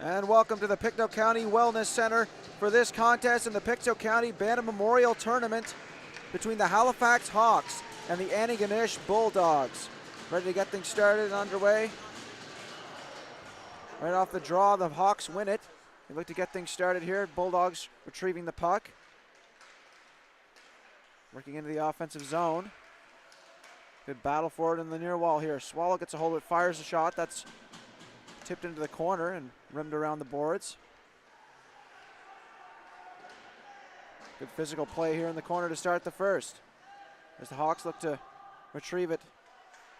And welcome to the Pictou County Wellness Center for this contest in the Pictou County Bantam Memorial Tournament between the Halifax Hawks and the Antigonish Bulldogs. Ready to get things started and underway. Right off the draw, the Hawks win it. They look to get things started here. Bulldogs retrieving the puck. Working into the offensive zone. Good battle for it in the near wall here. Swallow gets a hold of it, fires a shot. That's tipped into the corner and rimmed around the boards. Good physical play here in the corner to start the first, as the Hawks look to retrieve it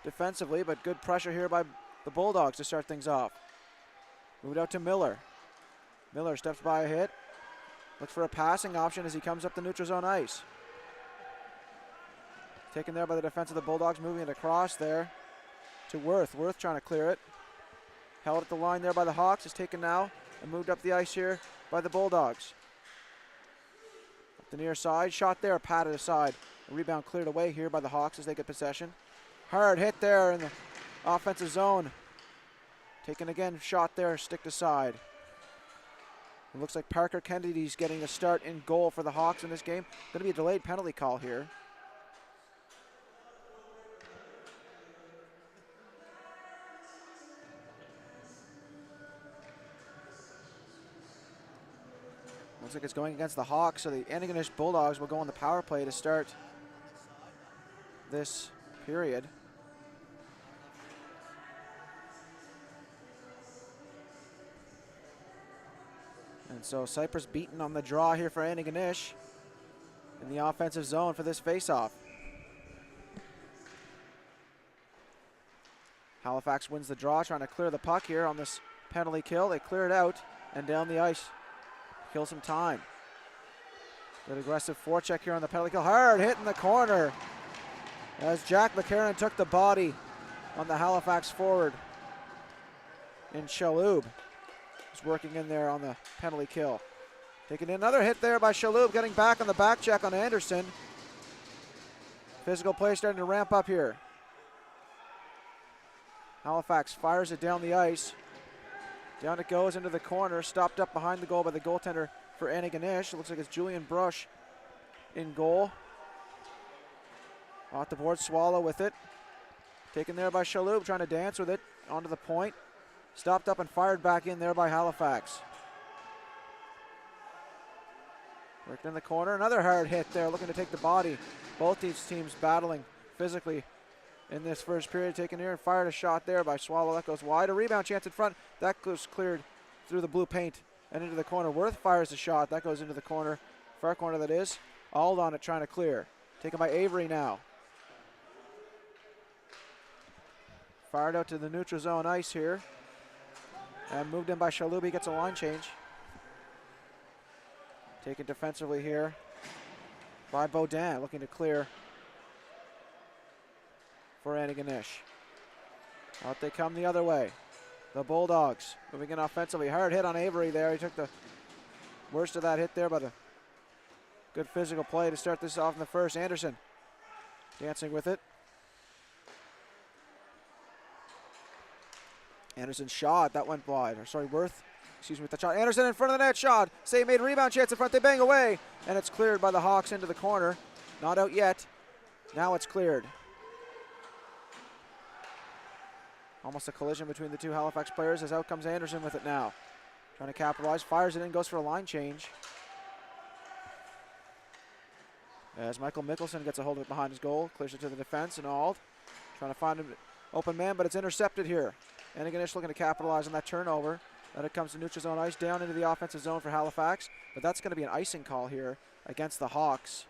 defensively, but good pressure here by the Bulldogs to start things off. Moved out to Miller. Miller steps by a hit. Looks for a passing option as he comes up the neutral zone ice. Taken there by the defense of the Bulldogs, moving it across there to Worth. Worth trying to clear it. Held at the line there by the Hawks. Is taken now and moved up the ice here by the Bulldogs. Up the near side. Shot there, patted aside. A rebound cleared away here by the Hawks as they get possession. Hard hit there in the offensive zone. Taken again, shot there, sticked aside. It looks like Parker Kennedy's getting a start in goal for the Hawks in this game. Going to be a delayed penalty call here. Looks like it's going against the Hawks, so the Antigonish Bulldogs will go on the power play to start this period. And so Cyprus beaten on the draw here for Antigonish in the offensive zone for this faceoff. Halifax wins the draw, trying to clear the puck here on this penalty kill. They clear it out and down the ice. Kill some time. Good aggressive forecheck here on the penalty kill. Hard hit in the corner as Jack McCarron took the body on the Halifax forward in Shaloub. He's working in there on the penalty kill. Taking another hit there by Shaloub, getting back on the back check on Anderson. Physical play starting to ramp up here. Halifax fires it down the ice. Down it goes into the corner, stopped up behind the goal by the goaltender for Antigonish. It looks like it's Julian Brush in goal. Off the board, Swallow with it. Taken there by Shaloub, trying to dance with it onto the point. Stopped up and fired back in there by Halifax. Worked in the corner, another hard hit there, looking to take the body. Both these teams battling physically in this first period. Taken here and fired a shot there by Swallow. That goes wide. A rebound chance in front. That goes cleared through the blue paint and into the corner. Worth fires a shot. That goes into the corner. Far corner that is. Auld on it trying to clear. Taken by Avery now. Fired out to the neutral zone ice here. And moved in by Shaloub. He gets a line change. Taken defensively here by Baudin, looking to clear for Antigonish. Out they come the other way. The Bulldogs moving in offensively. Hard hit on Avery there. He took the worst of that hit there, but a good physical play to start this off in the first. Anderson dancing with it. Anderson shot. That went wide. Or sorry, Worth. Excuse me with the shot. Anderson in front of the net. Shot. Save made. Rebound chance in front. They bang away. And it's cleared by the Hawks into the corner. Not out yet. Now it's cleared. Almost a collision between the two Halifax players as out comes Anderson with it now. Trying to capitalize, fires it in, goes for a line change. As Michael Mickelson gets a hold of it behind his goal, clears it to the defense, and Auld trying to find an open man, but it's intercepted here. Antigonish looking to capitalize on that turnover. Then it comes to neutral zone ice, down into the offensive zone for Halifax, but that's going to be an icing call here against the Hawks.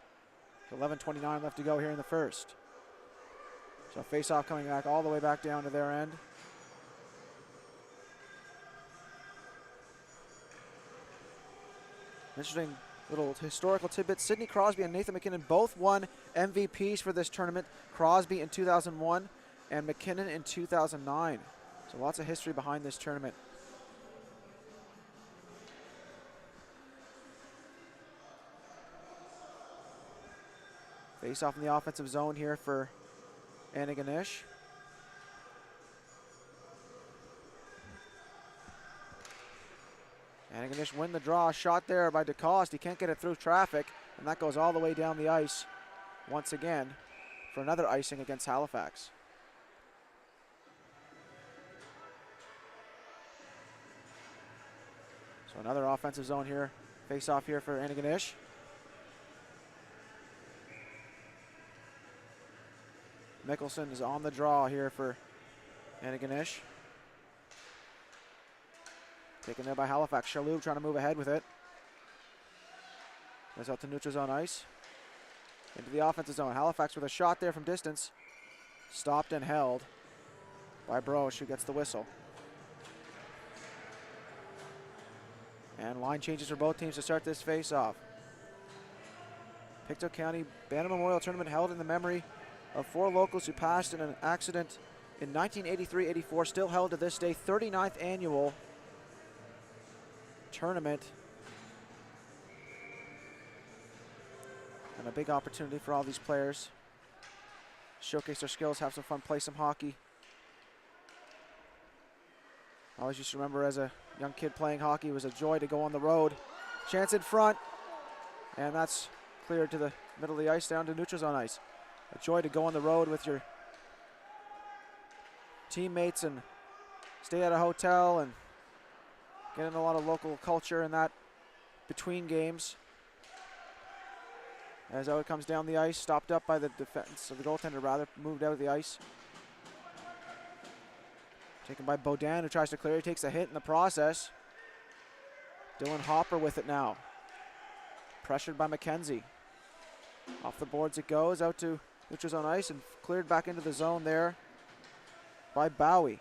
11:29 left to go here in the first. So face-off coming back all the way back down to their end. Interesting little historical tidbit. Sidney Crosby and Nathan McKinnon both won MVPs for this tournament. Crosby in 2001 and McKinnon in 2009. So lots of history behind this tournament. Face-off in the offensive zone here for Antigonish. Antigonish win the draw. Shot there by DeCoste. He can't get it through traffic, and that goes all the way down the ice once again for another icing against Halifax. So another offensive zone here. Face off here for Antigonish. Mickelson is on the draw here for Antigonish. Taken there by Halifax. Shalhoub trying to move ahead with it. Goes out to neutral zone ice. Into the offensive zone. Halifax with a shot there from distance. Stopped and held by Broche, who gets the whistle. And line changes for both teams to start this face-off. Pictou County Bantam Memorial Tournament held in the memory of 4 locals who passed in an accident in 1983-84, still held to this day, 39th annual tournament. And a big opportunity for all these players. Showcase their skills, have some fun, play some hockey. I always used to remember as a young kid playing hockey, it was a joy to go on the road. Chance in front, and that's cleared to the middle of the ice, down to neutral zone ice. A joy to go on the road with your teammates and stay at a hotel and get in a lot of local culture in that between games. As it comes down the ice, stopped up by the defense, or the goaltender rather, moved out of the ice. Taken by Baudin, who tries to clear. He takes a hit in the process. Dylan Hopper with it now. Pressured by McKenzie. Off the boards it goes, out to neutral zone ice, and cleared back into the zone there by Bowie.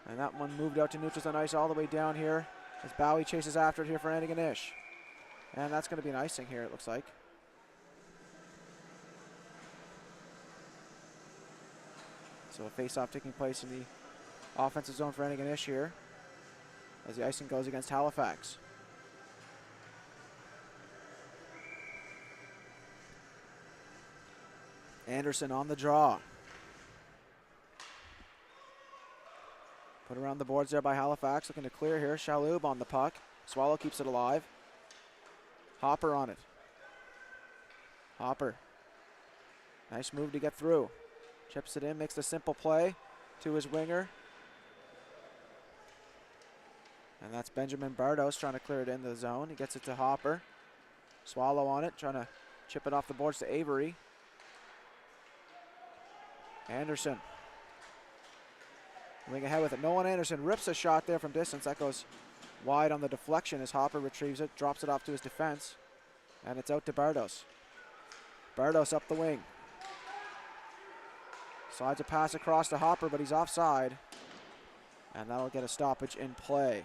And that one moved out to neutral zone ice all the way down here as Bowie chases after it here for Antigonish. And that's going to be an icing here, it looks like. So a face-off taking place in the offensive zone for Antigonish here as the icing goes against Halifax. Anderson on the draw. Put around the boards there by Halifax, looking to clear here. Shalhoub on the puck. Swallow keeps it alive. Hopper on it. Hopper. Nice move to get through. Chips it in, makes the simple play to his winger. And that's Benjamin Bardos trying to clear it into the zone. He gets it to Hopper. Swallow on it, trying to chip it off the boards to Avery. Anderson. Moving ahead with it. Nolan Anderson rips a shot there from distance. That goes wide on the deflection as Hopper retrieves it, drops it off to his defense. And it's out to Bardos. Bardos up the wing. Slides a pass across to Hopper, but he's offside. And that'll get a stoppage in play.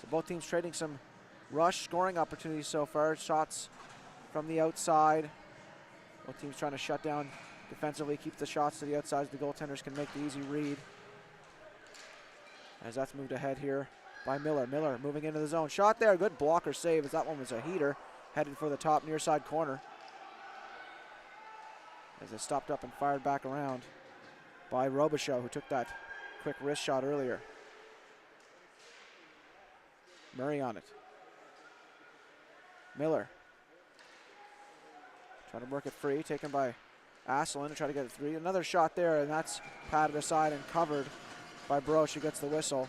So both teams trading some rush scoring opportunities so far. Shots from the outside. Both teams trying to shut down defensively, keep the shots to the outside so the goaltenders can make the easy read. As that's moved ahead here by Miller. Miller moving into the zone. Shot there, good blocker save as that one was a heater. Headed for the top near side corner. As it stopped up and fired back around by Robichaud, who took that quick wrist shot earlier. Murray on it. Miller. Trying to work it free, taken by Asselin to try to get it free. Another shot there, and that's patted aside and covered by Broche, who gets the whistle.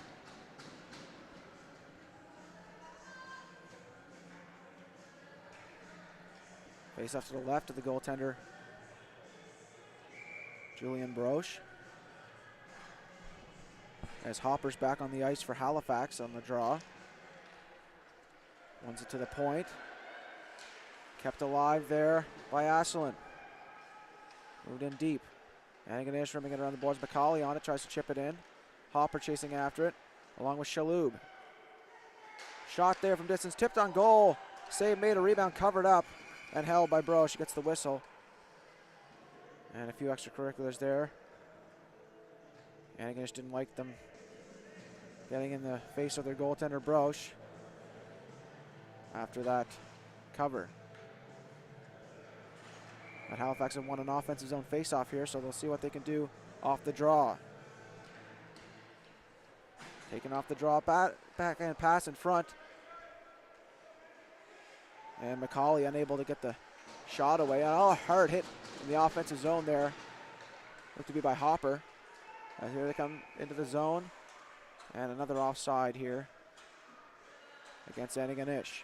Face off to the left of the goaltender, Julian Broche. As Hopper's back on the ice for Halifax on the draw. Runs it to the point. Kept alive there by Asselin. Moved in deep. Antigonish rimming it around the boards. McCauley on it, tries to chip it in. Hopper chasing after it, along with Shalhoub. Shot there from distance, tipped on goal. Save made, a rebound covered up and held by Broche. Gets the whistle. And a few extracurriculars there. Antigonish didn't like them getting in the face of their goaltender, Broche, after that cover. But Halifax have won an offensive zone face-off here, so they'll see what they can do off the draw. Taking off the draw, backhand pass in front. And McCauley unable to get the shot away. Oh, a hard hit in the offensive zone there. Looked to be by Hopper. As here they come into the zone. And another offside here against Antigonish.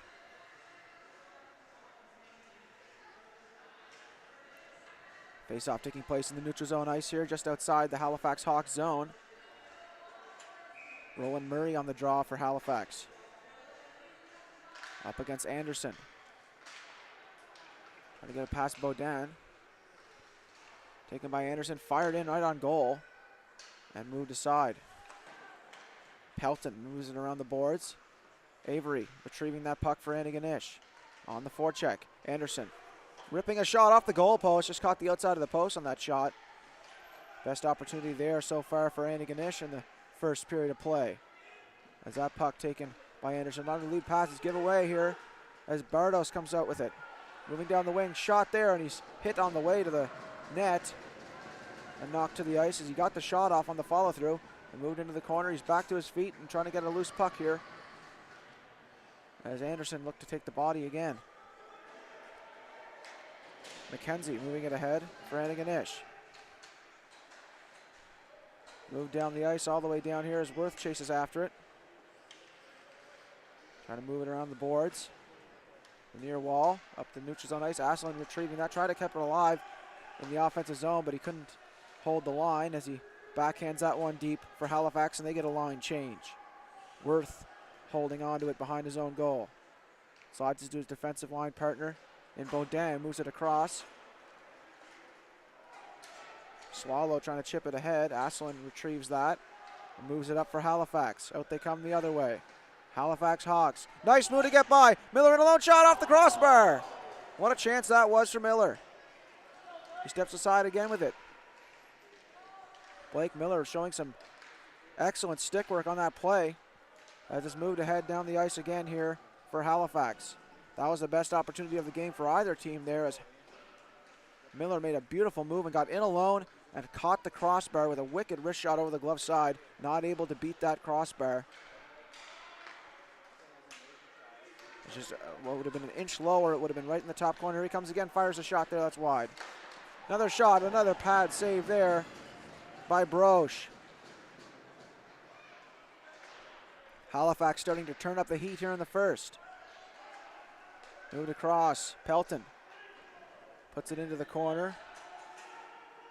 Face-off taking place in the neutral zone ice here, just outside the Halifax Hawks zone. Roland Murray on the draw for Halifax. Up against Anderson. Trying to get it past Baudin. Taken by Anderson, fired in right on goal, and moved aside. Pelton moves it around the boards. Avery retrieving that puck for Antigonish. On the forecheck, Anderson ripping a shot off the goal post, just caught the outside of the post on that shot. Best opportunity there so far for Antigonish in the first period of play. As that puck taken by Anderson. A lot of lead passes give away here as Bardos comes out with it. Moving down the wing, shot there, and he's hit on the way to the net and knocked to the ice as he got the shot off on the follow through and moved into the corner. He's back to his feet and trying to get a loose puck here as Anderson looked to take the body again. McKenzie moving it ahead for Antigonish. Moved down the ice all the way down here as Worth chases after it. Trying to move it around the boards. The near wall, up the neutral zone ice. Asselin retrieving that, tried to keep it alive in the offensive zone, but he couldn't hold the line as he backhands that one deep for Halifax, and they get a line change. Worth holding on to it behind his own goal. Slides it to his defensive line partner in Baudin, moves it across. Swallow trying to chip it ahead. Asselin retrieves that and moves it up for Halifax. Out they come the other way. Halifax Hawks. Nice move to get by. Miller in a lone shot off the crossbar. What a chance that was for Miller. He steps aside again with it. Blake Miller showing some excellent stick work on that play. As it's moved ahead down the ice again here for Halifax. That was the best opportunity of the game for either team there as Miller made a beautiful move and got in alone and caught the crossbar with a wicked wrist shot over the glove side. Not able to beat that crossbar. It's just what would have been an inch lower. It would have been right in the top corner. Here he comes again, fires a shot there. That's wide. Another shot, another pad save there by Broche. Halifax starting to turn up the heat here in the first. Moved across. Pelton puts it into the corner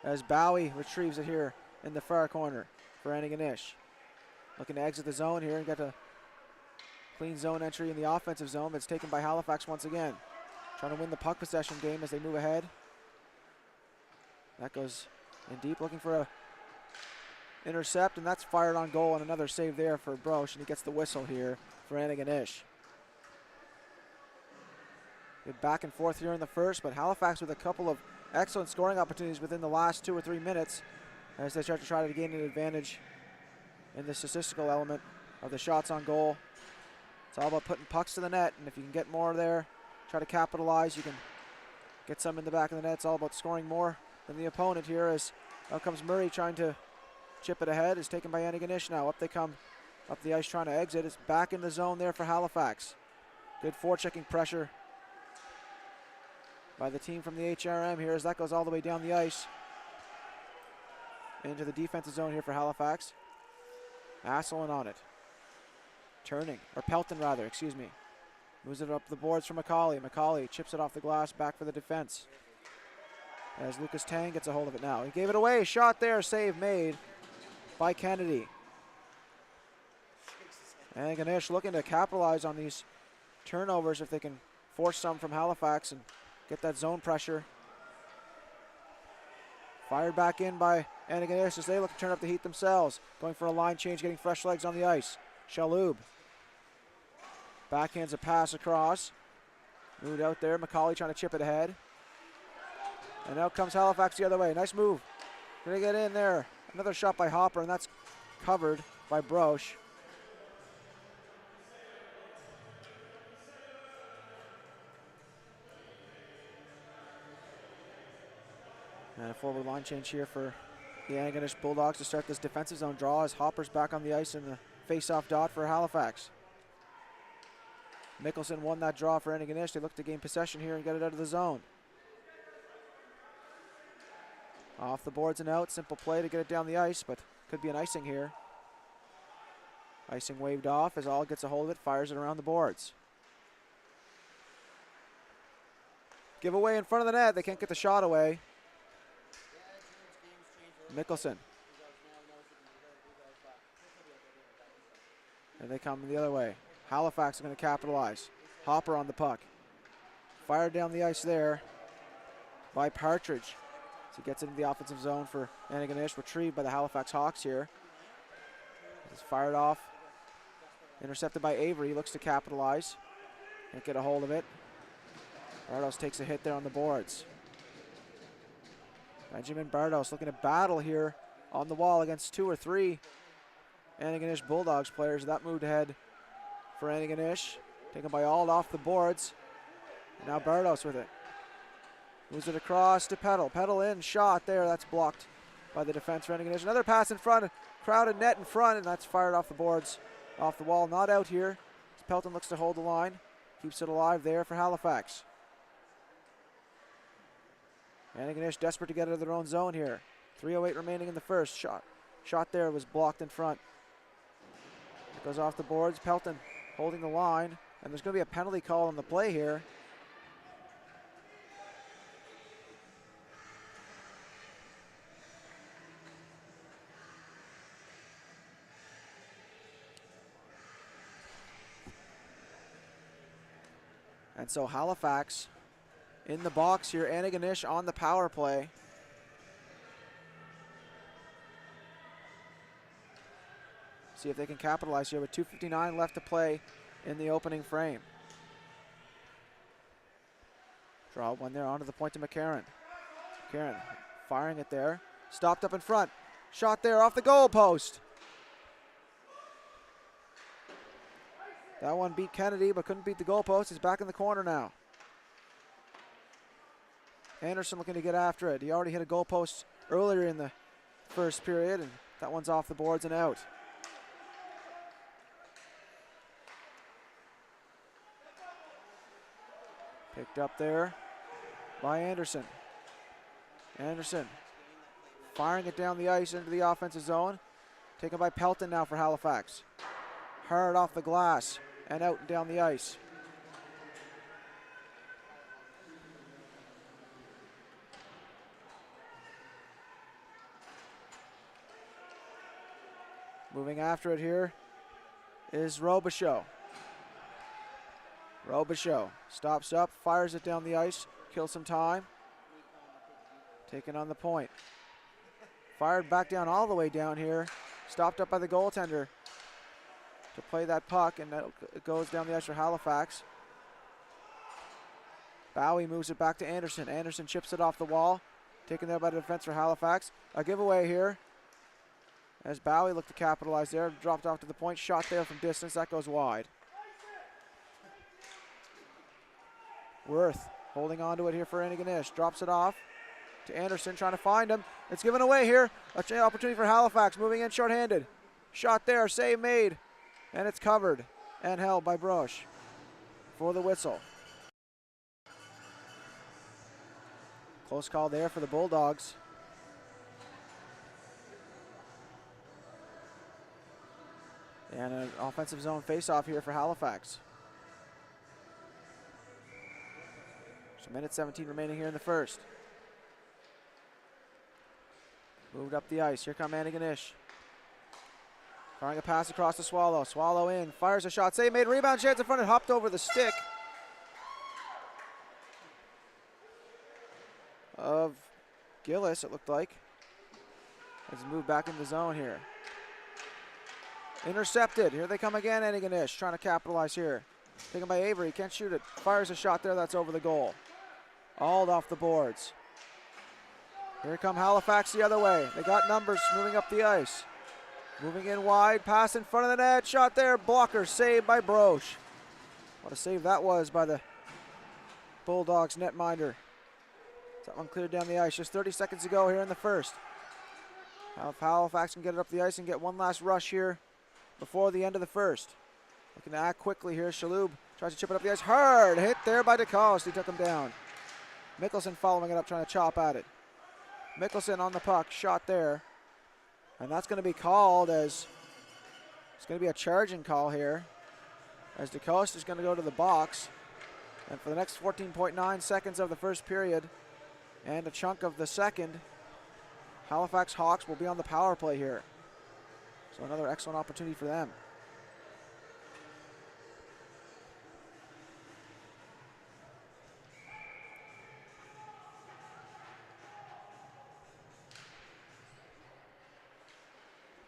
as Bowie retrieves it here in the far corner for Antigonish. Looking to exit the zone here and get a clean zone entry in the offensive zone, but it's taken by Halifax once again. Trying to win the puck possession game as they move ahead. That goes in deep, looking for a intercept, and that's fired on goal, and another save there for Broche, and he gets the whistle here for Antigonish. Good back and forth here in the first, but Halifax with a couple of excellent scoring opportunities within the last 2 or 3 minutes as they start to try to gain an advantage in the statistical element of the shots on goal. It's all about putting pucks to the net, and if you can get more there, try to capitalize, you can get some in the back of the net. It's all about scoring more than the opponent here as out comes Murray trying to chip it ahead. It's taken by Antigonish now. Up they come up the ice trying to exit. It's back in the zone there for Halifax. Good forechecking pressure by the team from the HRM here as that goes all the way down the ice into the defensive zone here for Halifax. Asselin on it. Turning, or Pelton rather, excuse me. Moves it up the boards for McCauley. McCauley chips it off the glass, back for the defense. As Lucas Tang gets a hold of it now. He gave it away, shot there, save made by Kennedy. Antigonish looking to capitalize on these turnovers if they can force some from Halifax and get that zone pressure. Fired back in by Antigonish as they look to turn up the heat themselves. Going for a line change, getting fresh legs on the ice. Shalhoub backhands a pass across. Moved out there. McCauley trying to chip it ahead. And out comes Halifax the other way. Nice move. Gonna get in there. Another shot by Hopper, and that's covered by Broche. And a forward line change here for the Antigonish Bulldogs to start this defensive zone draw as Hopper's back on the ice in the face-off dot for Halifax. Mickelson won that draw for Antigonish. They look to gain possession here and get it out of the zone. Off the boards and out. Simple play to get it down the ice, but could be an icing here. Icing waved off as All gets a hold of it, fires it around the boards. Give away in front of the net. They can't get the shot away. Mickelson. And they come the other way. Halifax are going to capitalize. Hopper on the puck. Fired down the ice there by Partridge. So he gets into the offensive zone for Antigonish. Retrieved by the Halifax Hawks here. It's fired off. Intercepted by Avery. He looks to capitalize. Can't get a hold of it. Bardos takes a hit there on the boards. Benjamin Bardos looking to battle here on the wall against 2 or 3 Antigonish Bulldogs players. That moved ahead for Antigonish. Taken by Auld off the boards. And now Bardos with it. Moves it across to Petal. Petal in, shot there. That's blocked by the defense for Antigonish. Another pass in front, crowded net in front, and that's fired off the boards, off the wall. Not out here. Pelton looks to hold the line. Keeps it alive there for Halifax. Antigonish desperate to get out of their own zone here. 3:08 remaining in the first. Shot there was blocked in front. It goes off the boards. Pelton holding the line. And there's going to be a penalty call on the play here. And so Halifax in the box here. Antigonish on the power play. See if they can capitalize here with 2:59 left to play in the opening frame. Draw one there onto the point to McCarron. McCarron firing it there. Stopped up in front. Shot there off the goal post. That one beat Kennedy but couldn't beat the goal post. He's back in the corner now. Anderson looking to get after it. He already hit a goal post earlier in the first period, and that one's off the boards and out. Picked up there by Anderson. Anderson firing it down the ice into the offensive zone. Taken by Pelton now for Halifax. Hard off the glass and out and down the ice. Moving after it here is Robichaud. Robichaud stops up, fires it down the ice, kills some time. Taken on the point. Fired back down all the way down here. Stopped up by the goaltender to play that puck, and it goes down the ice for Halifax. Bowie moves it back to Anderson. Anderson chips it off the wall. Taken there by the defense for Halifax. A giveaway here as Bowie looked to capitalize there. Dropped off to the point. Shot there from distance. That goes wide. Worth holding on to it here for Antigonish. Drops it off to Anderson, trying to find him. It's given away here. An opportunity for Halifax. Moving in shorthanded. Shot there. Save made. And it's covered and held by Broche for the whistle. Close call there for the Bulldogs. And an offensive zone face-off here for Halifax. So minute 17 remaining here in the first. Moved up the ice. Here come Antigonish. Firing a pass across to Swallow. Swallow in. Fires a shot. Save made. Rebound chance in front and hopped over the stick of Gillis, it looked like. Has moved back in the zone here. Intercepted. Here they come again, Antigonish trying to capitalize here. Taken by Avery. Can't shoot it. Fires a shot there. That's over the goal. Auld off the boards. Here come Halifax the other way. They got numbers moving up the ice. Moving in wide. Pass in front of the net. Shot there. Blocker. Saved by Broche. What a save that was by the Bulldogs netminder. That one cleared down the ice. Just 30 seconds to go here in the first. Now if Halifax can get it up the ice and get one last rush here before the end of the first. Looking to act quickly here. Shalhoub tries to chip it up the ice. Hard hit there by DeCoste. He took him down. Mickelson following it up, trying to chop at it. Mickelson on the puck, shot there. And that's going to be called as it's going to be a charging call here, as DeCoste is going to go to the box. And for the next 14.9 seconds of the first period and a chunk of the second, Halifax Hawks will be on the power play here. So another excellent opportunity for them.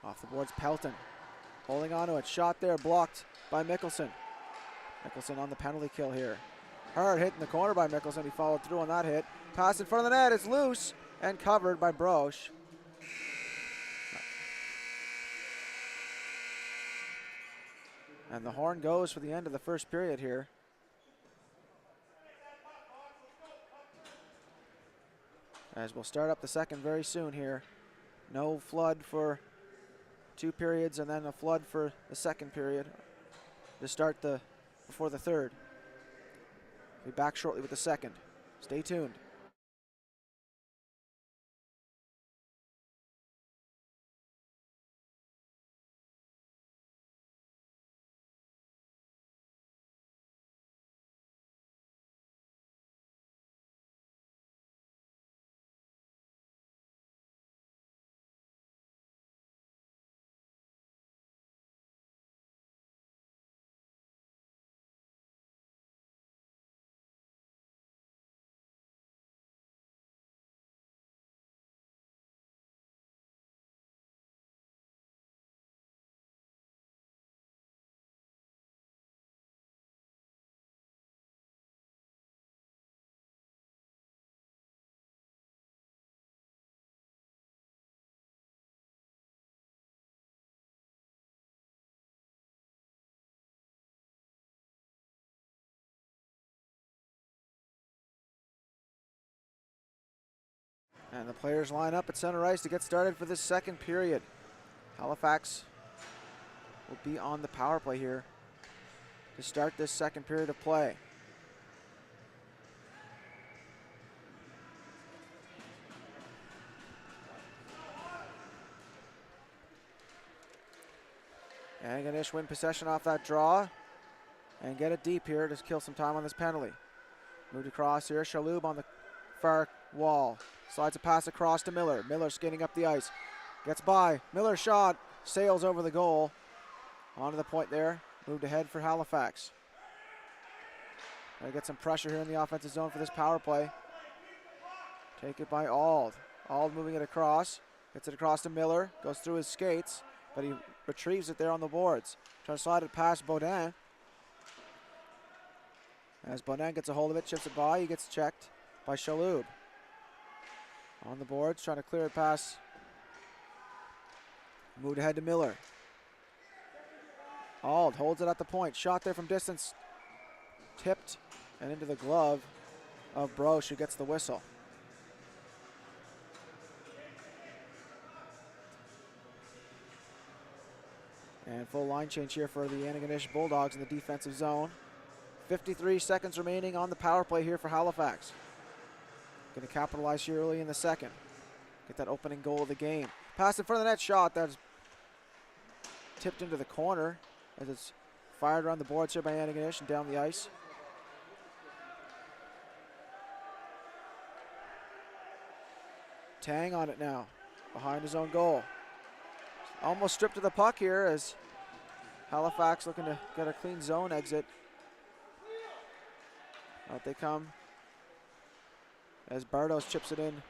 Off the boards, Pelton holding on to it. Shot there, blocked by Mickelson. Mickelson on the penalty kill here. Hard hit in the corner by Mickelson. He followed through on that hit. Pass in front of the net. It's loose and covered by Broche. And the horn goes for the end of the first period here. As we'll start up the second very soon here. No flood for 2 periods and then a flood for the second period to start before the third. Be back shortly with the second. Stay tuned. And the players line up at center ice to get started for this second period. Halifax will be on the power play here to start this second period of play. Antigonish win possession off that draw and get it deep here to kill some time on this penalty. Moved across here. Shalhoub on the far wall. Slides a pass across to Miller. Miller skating up the ice. Gets by. Miller shot. Sails over the goal. Onto the point there. Moved ahead for Halifax. Trying to get some pressure here in the offensive zone for this power play. Take it by Auld. Auld moving it across. Gets it across to Miller. Goes through his skates, but he retrieves it there on the boards. Trying to slide it past Baudin. As Baudin gets a hold of it, chips it by. He gets checked by Shalhoub. On the boards, trying to clear it past. Moved ahead to Miller. Auld holds it at the point. Shot there from distance. Tipped and into the glove of Broche, who gets the whistle. And full line change here for the Antigonish Bulldogs in the defensive zone. 53 seconds remaining on the power play here for Halifax. Going to capitalize here early in the second. Get that opening goal of the game. Pass in front of the net, shot that's tipped into the corner as it's fired around the boards here by Antigonish and down the ice. Tang on it now, behind his own goal. Almost stripped of the puck here as Halifax looking to get a clean zone exit. Out they come as Bardos chips it in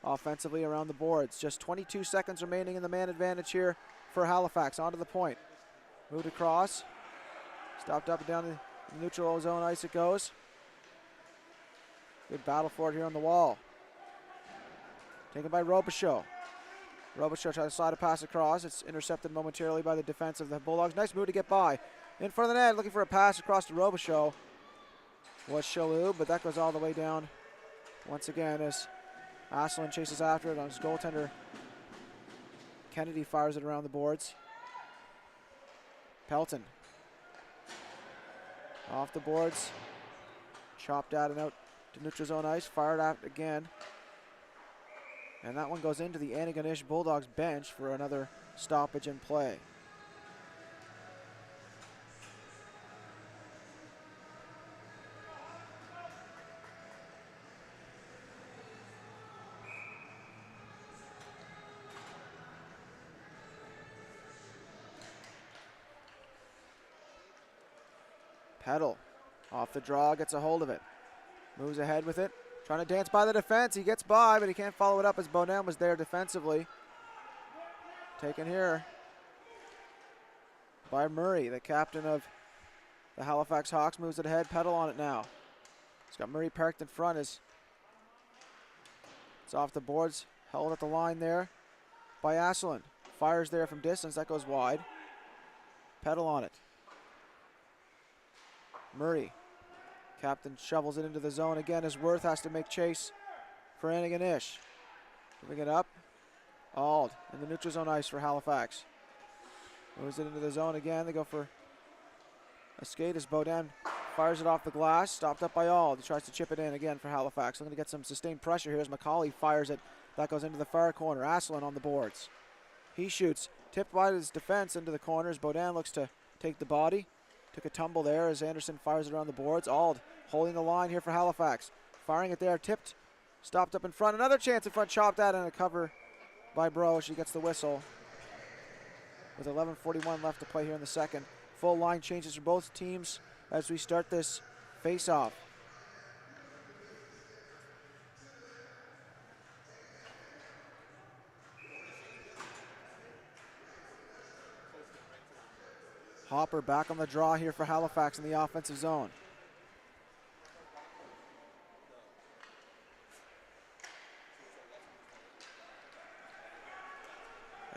offensively around the boards. Just 22 seconds remaining in the man advantage here for Halifax. Onto the point. Moved across. Stopped up and down the neutral zone ice it goes. Good battle for it here on the wall. Taken by Robichaud. Robichaud tries to slide a pass across. It's intercepted momentarily by the defense of the Bulldogs. Nice move to get by. In front of the net, looking for a pass across to Robichaud. Was Shalhoub, but that goes all the way down once again as Asselin chases after it on his goaltender. Kennedy fires it around the boards. Pelton. Off the boards. Chopped out and out to neutral zone ice. Fired out again. And that one goes into the Antigonish Bulldogs bench for another stoppage in play. Peddle off the draw, gets a hold of it. Moves ahead with it. Trying to dance by the defense. He gets by, but he can't follow it up as Bantam was there defensively. Taken here by Murray, the captain of the Halifax Hawks. Moves it ahead. Peddle on it now. He's got Murray parked in front as it's off the boards. Held at the line there by Asselin. Fires there from distance. That goes wide. Peddle on it. Murray. Captain shovels it into the zone again as Worth has to make chase for Antigonish. Moving it up. Auld in the neutral zone ice for Halifax. Moves it into the zone again. They go for a skate as Bantam fires it off the glass. Stopped up by Auld. He tries to chip it in again for Halifax. Looking to get some sustained pressure here as McCauley fires it. That goes into the far corner. Asselin on the boards. He shoots. Tipped by his defense into the corners. Bantam looks to take the body. Took a tumble there as Anderson fires it around the boards. Auld holding the line here for Halifax. Firing it there, tipped. Stopped up in front. Another chance in front, chopped out, and a cover by Broche. He gets the whistle. With 11:41 left to play here in the second. Full line changes for both teams as we start this face-off. Hopper back on the draw here for Halifax in the offensive zone.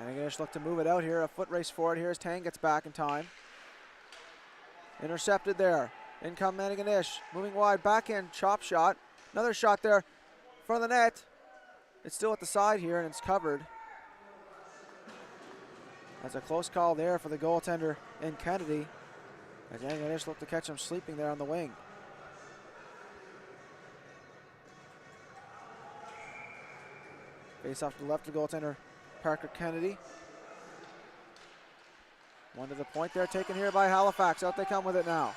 Antigonish look to move it out here. A foot race for it here as Tang gets back in time. Intercepted there. In come Antigonish. Moving wide. Backhand chop shot. Another shot there. In front of the net. It's still at the side here and it's covered. That's a close call there for the goaltender in Kennedy. As Antigonish looked to catch him sleeping there on the wing. Face off to the left of the goaltender, Parker Kennedy. One to the point there, taken here by Halifax. Out they come with it now.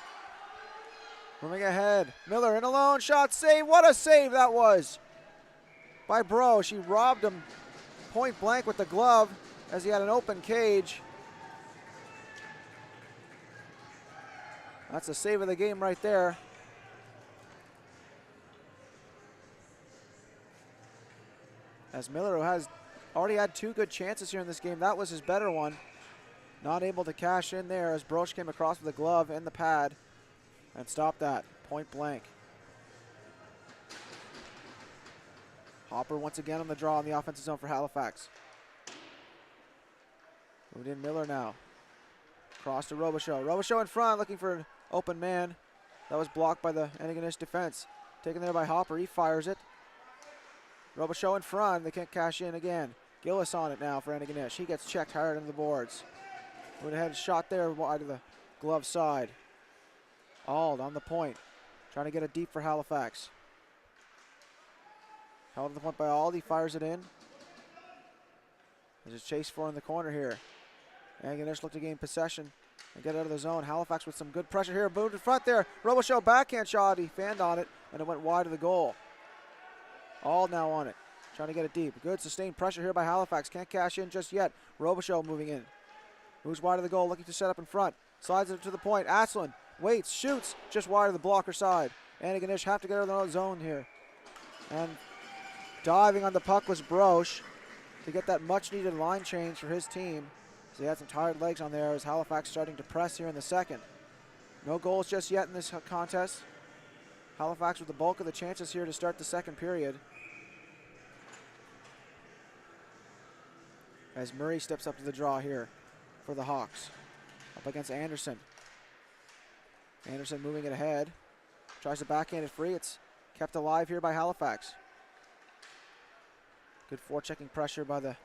Moving ahead. Miller in alone. Shot save. What a save that was by Broche. She robbed him point blank with the glove as he had an open cage. That's a save of the game right there. As Miller, who has already had two good chances here in this game, that was his better one. Not able to cash in there as Broche came across with the glove and the pad and stopped that point blank. Hopper once again on the draw in the offensive zone for Halifax. Moved in Miller now. Cross to Robichaud. Robichaud in front, looking for an open man. That was blocked by the Antigonish defense. Taken there by Hopper. He fires it. Robichaud in front. They can't cash in again. Gillis on it now for Antigonish. He gets checked hard into the boards. Went ahead, shot there wide of the glove side. Auld on the point. Trying to get it deep for Halifax. Held at the point by Auld. He fires it in. There's a chase for in the corner here. Antigonish looked to gain possession and get out of the zone. Halifax with some good pressure here. Moved in front there. Robichaud backhand shot. He fanned on it, and it went wide of the goal. Auld now on it. Trying to get it deep. Good sustained pressure here by Halifax. Can't cash in just yet. Robichaud moving in. Moves wide of the goal, looking to set up in front. Slides it to the point. Asselin waits, shoots, just wide of the blocker side. Antigonish have to get out of the zone here. And diving on the puck was Broche to get that much-needed line change for his team. So he had some tired legs on there as Halifax starting to press here in the second. No goals just yet in this contest. Halifax with the bulk of the chances here to start the second period. As Murray steps up to the draw here for the Hawks. Up against Anderson. Anderson moving it ahead. Tries to backhand it free. It's kept alive here by Halifax. Good forechecking pressure by the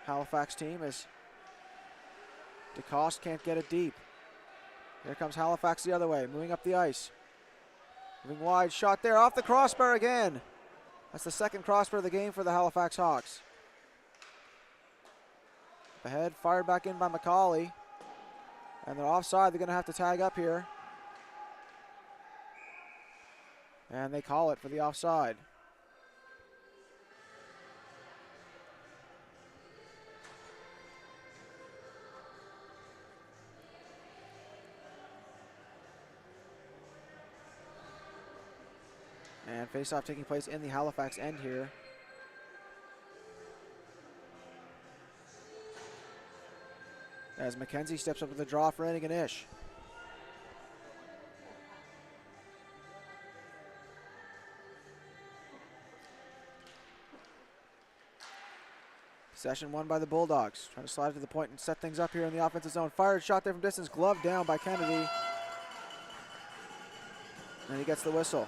Halifax team as DeCoste can't get it deep. Here comes Halifax the other way, moving up the ice. Moving wide, shot there, off the crossbar again. That's the second crossbar of the game for the Halifax Hawks. Ahead, fired back in by McCauley. And they're offside, they're going to have to tag up here. And they call it for the offside. And face-off taking place in the Halifax end here. As McKenzie steps up to the draw for Antigonish. Possession won by the Bulldogs. Trying to slide to the point and set things up here in the offensive zone. Fired shot there from distance, gloved down by Kennedy. And he gets the whistle.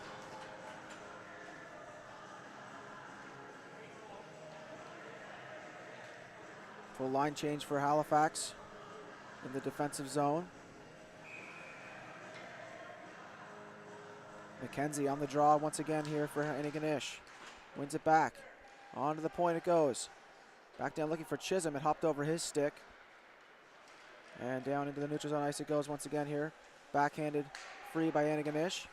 Full line change for Halifax in the defensive zone. McKenzie on the draw once again here for Antigonish. Wins it back. On to the point it goes. Back down looking for Chisholm. It hopped over his stick. And down into the neutral zone ice it goes once again here. Backhanded free by Antigonish.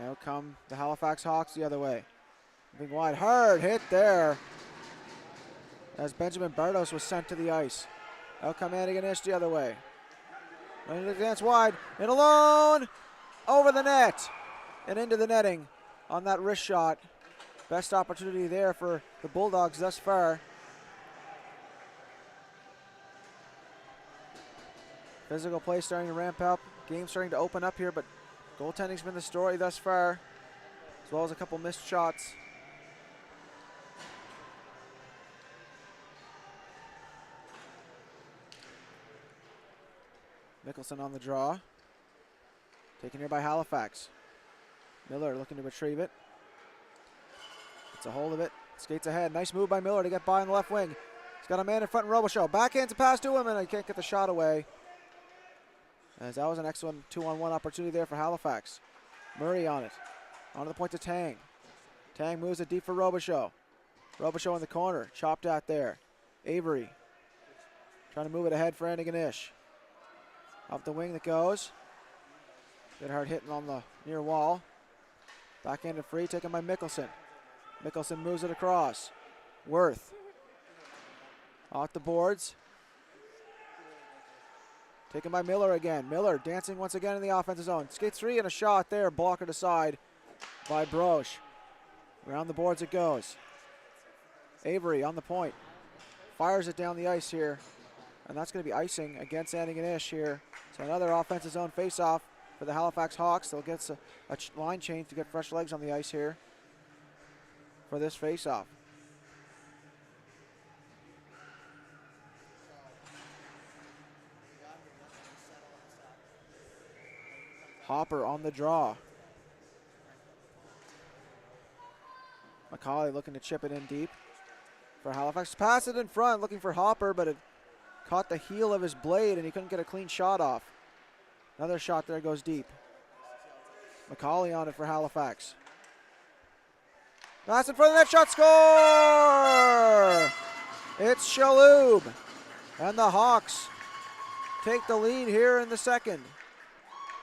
Now come the Halifax Hawks the other way. Moving wide, hard hit there as Benjamin Bardos was sent to the ice. Out come Antigonish the other way. Running to dance wide, and alone, over the net, and into the netting on that wrist shot. Best opportunity there for the Bulldogs thus far. Physical play starting to ramp up. Game starting to open up here, but goaltending's been the story thus far, as well as a couple missed shots. Mickelson on the draw. Taken here by Halifax. Miller looking to retrieve it. Gets a hold of it. Skates ahead. Nice move by Miller to get by on the left wing. He's got a man in front in Robichaud. Backhand to pass to him, and he can't get the shot away. As that was an excellent 2-on-1 opportunity there for Halifax. Murray on it. On to the point to Tang. Tang moves it deep for Robichaud. Robichaud in the corner. Chopped out there. Avery trying to move it ahead for Antigonish. Up the wing that goes. Good hard hitting on the near wall. Backhanded free, taken by Mickelson. Mickelson moves it across. Worth. Off the boards. Taken by Miller again. Miller dancing once again in the offensive zone. Skates three and a shot there. Blocked aside by Broche. Around the boards it goes. Avery on the point. Fires it down the ice here. And that's going to be icing against Antigonish here. So another offensive zone face-off for the Halifax Hawks. They'll get a line change to get fresh legs on the ice here for this face-off. Hopper on the draw. McCauley looking to chip it in deep for Halifax. Pass it in front, looking for Hopper, but it caught the heel of his blade and he couldn't get a clean shot off. Another shot there goes deep. McCauley on it for Halifax. Pass in front of that shot, score! It's Shaloub. And the Hawks take the lead here in the second.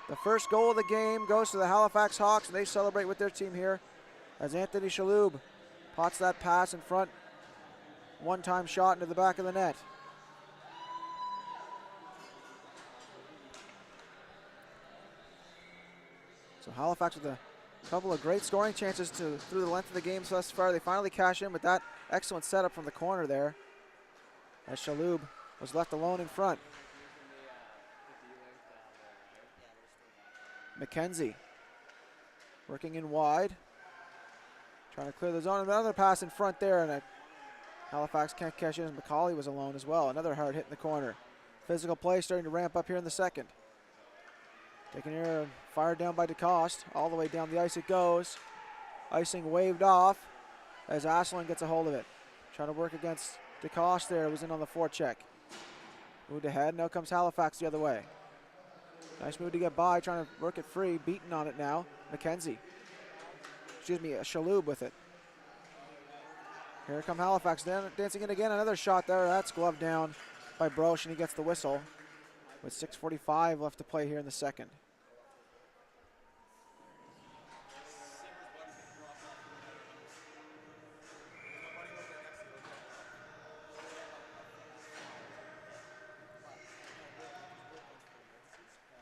The first goal of the game goes to the Halifax Hawks, and they celebrate with their team here as Anthony Shaloub pots that pass in front. One-time shot into the back of the net. So Halifax with a couple of great scoring chances through the length of the game thus far. They finally cash in with that excellent setup from the corner there as Shaloub was left alone in front. McKenzie working in wide, trying to clear the zone. Another pass in front there, and Halifax can't cash in. McCauley was alone as well. Another hard hit in the corner. Physical play starting to ramp up here in the second. Taken here, fired down by DeCoste. All the way down the ice it goes. Icing waved off as Asselin gets a hold of it. Trying to work against DeCoste there was in on the forecheck. Moved ahead. Now comes Halifax the other way. Nice move to get by, trying to work it free. Beaten on it now. McKenzie. Excuse me, Shaloub with it. Here come Halifax dancing in again. Another shot there. That's gloved down by Broche, and he gets the whistle with 6:45 left to play here in the second.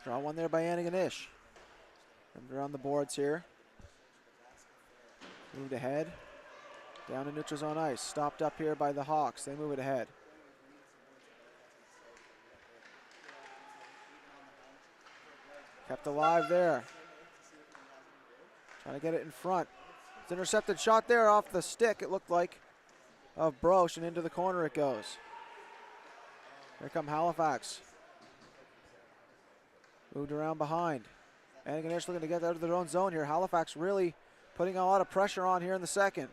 Draw one there by Antigonish. Around the boards here. Moved ahead. Down to neutral zone ice. Stopped up here by the Hawks. They move it ahead. Kept alive there. Trying to get it in front. It's intercepted shot there off the stick, it looked like, of Broche, and into the corner it goes. Here come Halifax. Moved around behind. Antigonish looking to get out of their own zone here. Halifax really putting a lot of pressure on here in the second.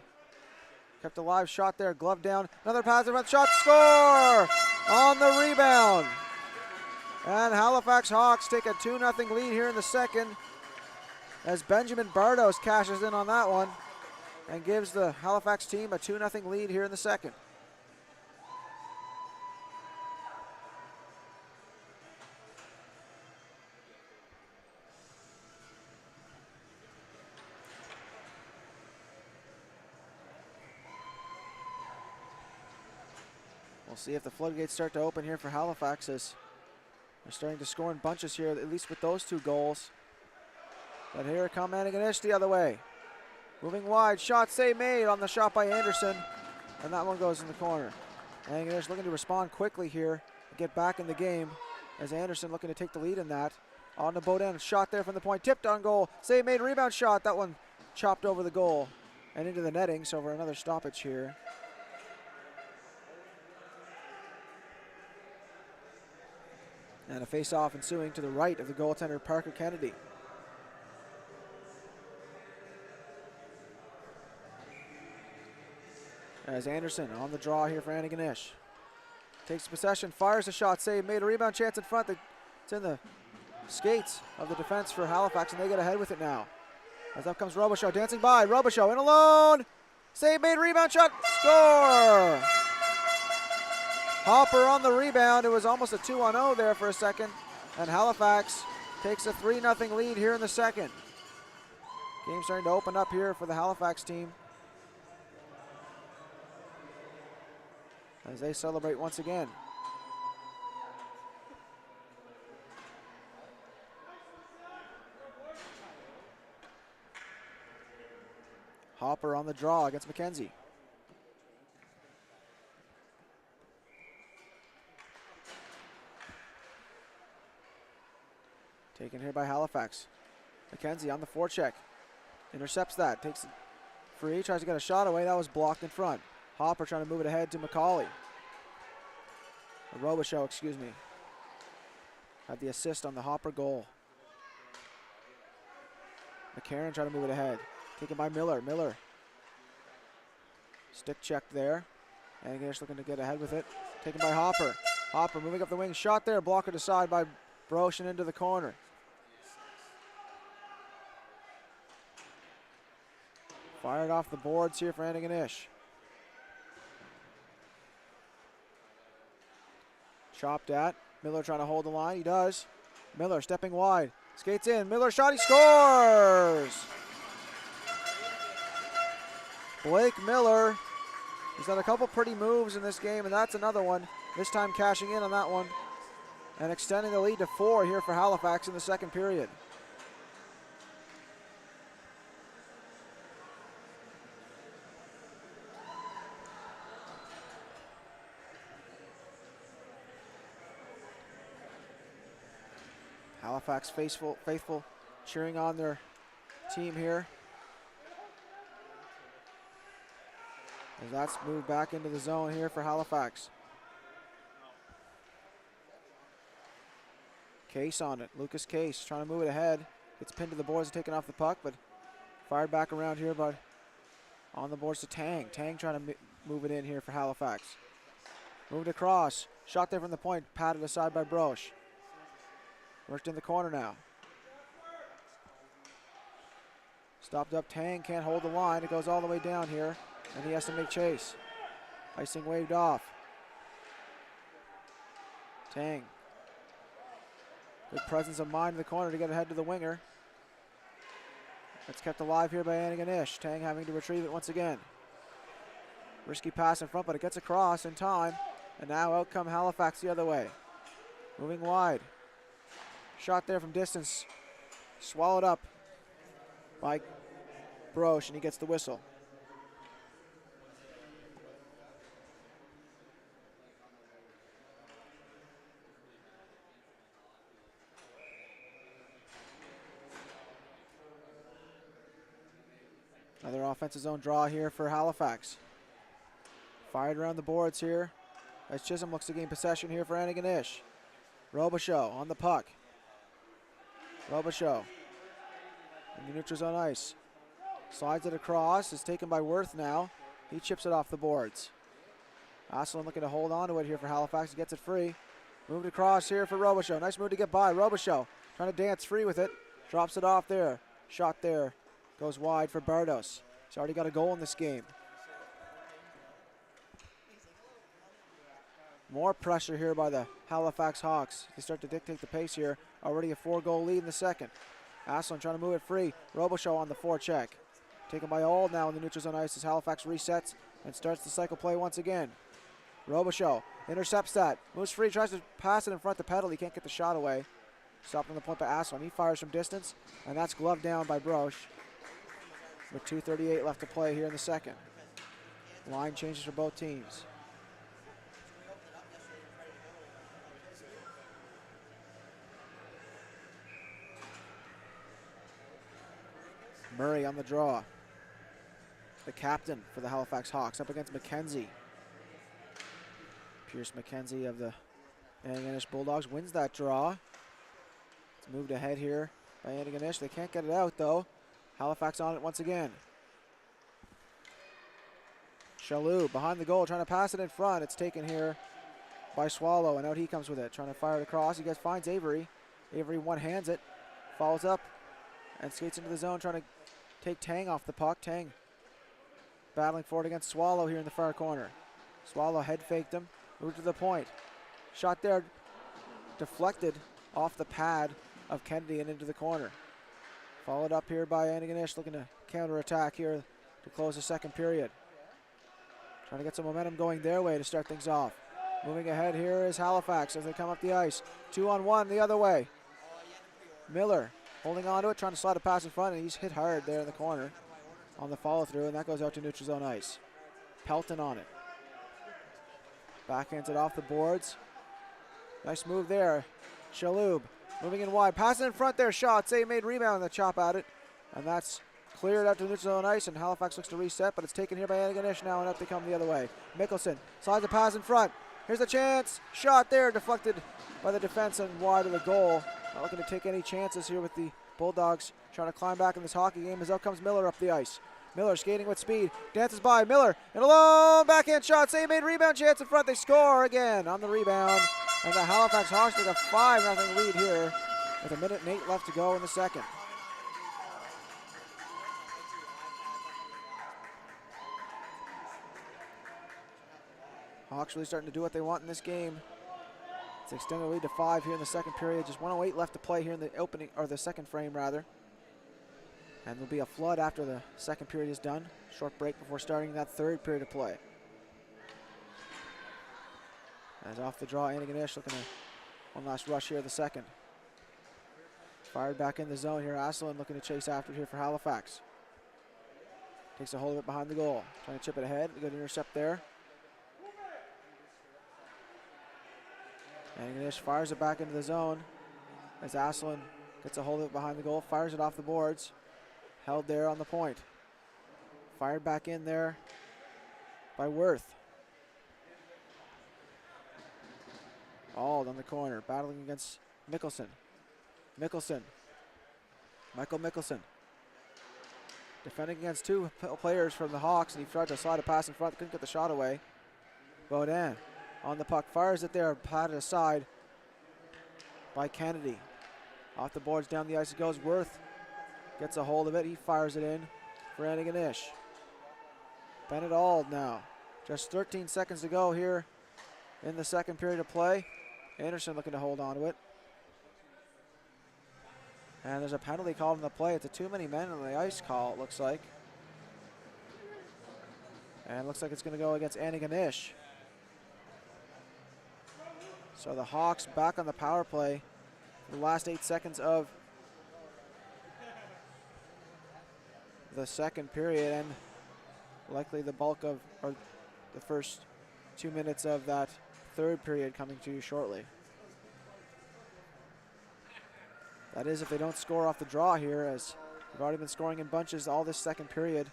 Kept a live shot there, glove down. Another pass, shot, score! On the rebound. And Halifax Hawks take a 2-0 lead here in the second as Benjamin Bardos cashes in on that one and gives the Halifax team a 2-0 lead here in the second. We'll see if the floodgates start to open here for Halifax as they're starting to score in bunches here, at least with those two goals. But here come Antigonish the other way. Moving wide, shot save made on the shot by Anderson, and that one goes in the corner. Antigonish looking to respond quickly here and get back in the game as Anderson looking to take the lead in that. On the boat end, shot there from the point, tipped on goal, save made, rebound shot, that one chopped over the goal and into the netting, so for another stoppage here. And a face-off ensuing to the right of the goaltender, Parker Kennedy. As Anderson on the draw here for Antigonish. Takes possession, fires a shot, save, made a rebound chance in front. It's in the skates of the defense for Halifax, and they get ahead with it now. As up comes Robichaud, dancing by. Robichaud in alone. Save made, rebound shot, score! Hopper on the rebound. It was almost a 2-on-0 there for a second. And Halifax takes a 3-0 lead here in the second. Game starting to open up here for the Halifax team as they celebrate once again. Hopper on the draw against McKenzie. Taken here by Halifax. McKenzie on the forecheck. Intercepts that. Takes it free. Tries to get a shot away. That was blocked in front. Hopper trying to move it ahead to McCauley. Robichaud, excuse me. Had the assist on the Hopper goal. McCarron trying to move it ahead. Taken by Miller. Miller. Stick check there. Antigonish looking to get ahead with it. Taken by Hopper. Hopper moving up the wing. Shot there. Blocker to side by Broche and into the corner. Fired off the boards here for Antigonish. Chopped at. Miller trying to hold the line. He does. Miller stepping wide. Skates in. Miller shot. He scores! Blake Miller. He's done a couple pretty moves in this game, and that's another one. This time cashing in on that one and extending the lead to 4 here for Halifax in the second period. Halifax faithful cheering on their team here. As that's moved back into the zone here for Halifax. Case on it. Lucas Case trying to move it ahead. Gets pinned to the boards and taken off the puck, but fired back around here, but on the boards to Tang. Tang trying to move it in here for Halifax. Moved across. Shot there from the point. Patted aside by Broche. Worked in the corner now. Stopped up Tang. Can't hold the line. It goes all the way down here. And he has to make chase. Icing waved off. Tang. Good presence of mind in the corner to get ahead to the winger. It's kept alive here by Antigonish. Tang having to retrieve it once again. Risky pass in front, but it gets across in time. And now out come Halifax the other way. Moving wide. Shot there from distance. Swallowed up by Broche, and he gets the whistle. Another offensive zone draw here for Halifax. Fired around the boards here as Chisholm looks to gain possession here for Antigonish. Robichaud on the puck. Robichaud in the neutral zone ice. Slides it across, is taken by Worth now. He chips it off the boards. Asselin looking to hold on to it here for Halifax. He gets it free. Moved across here for Robichaud. Nice move to get by. Robichaud trying to dance free with it. Drops it off there. Shot there. Goes wide for Bardos. He's already got a goal in this game. More pressure here by the Halifax Hawks. They start to dictate the pace here. Already a 4-goal lead in the second. Asselin trying to move it free. Robichaud on the forecheck. Taken by Auld now in the neutral zone ice as Halifax resets and starts the cycle play once again. Robichaud intercepts that. Moves free, tries to pass it in front to Peddle. He can't get the shot away. Stopped on the point by Asselin. He fires from distance, and that's gloved down by Broche. With 2:38 left to play here in the second. Line changes for both teams. Murray on the draw. The captain for the Halifax Hawks up against McKenzie. Pierce McKenzie of the Antigonish Bulldogs wins that draw. It's moved ahead here by Antigonish. They can't get it out though. Halifax on it once again. Shalou behind the goal, trying to pass it in front. It's taken here by Swallow, and out he comes with it, trying to fire it across. He finds Avery. Avery one-hands it, follows up, and skates into the zone, trying to take Tang off the puck. Tang battling for it against Swallow here in the far corner. Swallow head faked him, moved to the point. Shot there, deflected off the pad of Kennedy and into the corner. Followed up here by Antigonish, looking to counterattack here to close the second period. Trying to get some momentum going their way to start things off. Moving ahead here is Halifax as they come up the ice. 2-on-1 the other way. Miller holding on to it, trying to slide a pass in front, and he's hit hard there in the corner on the follow-through, and that goes out to neutral zone ice. Pelton on it. Backhands it off the boards. Nice move there. Shalhoub moving in wide. Pass it in front there. Shot. Save made, rebound. The chop at it. And that's cleared out to neutral zone ice, and Halifax looks to reset, but it's taken here by Antigonish now, and up they come the other way. Mickelson slides a pass in front. Here's a chance. Shot there. Deflected by the defense and wide of the goal. Not looking to take any chances here with the Bulldogs trying to climb back in this hockey game as out comes Miller up the ice. Miller skating with speed, dances by Miller, and a long backhand shot, save made, rebound chance in front. They score again on the rebound, and the Halifax Hawks take a 5-0 lead here with 1:08 left to go in the second. Hawks really starting to do what they want in this game. It's extended lead to 5 here in the second period. Just 1:08 left to play here in the opening, or the second frame rather. And there'll be a flood after the second period is done. Short break before starting that third period of play. As off the draw, Antigonish looking at one last rush here of the second. Fired back in the zone here. Asselin looking to chase after it here for Halifax. Takes a hold of it behind the goal. Trying to chip it ahead. Good intercept there. Antigonish fires it back into the zone as Asselin gets a hold of it behind the goal. Fires it off the boards. Held there on the point. Fired back in there by Worth. Auld on the corner, battling against Mickelson. Michael Mickelson. Defending against two players from the Hawks, and he tried to slide a pass in front, couldn't get the shot away. Baudin on the puck. Fires it there, patted aside by Kennedy. Off the boards, down the ice it goes. Worth gets a hold of it. He fires it in for Antigonish. Bennett Auld now. Just 13 seconds to go here in the second period of play. Anderson looking to hold on to it. And there's a penalty called in the play. It's a too many men on the ice call, it looks like. And it looks like it's going to go against Antigonish. So the Hawks back on the power play for the last 8 seconds of the second period, and likely the bulk of, or the first 2 minutes of that third period coming to you shortly. That is if they don't score off the draw here, as we've already been scoring in bunches all this second period.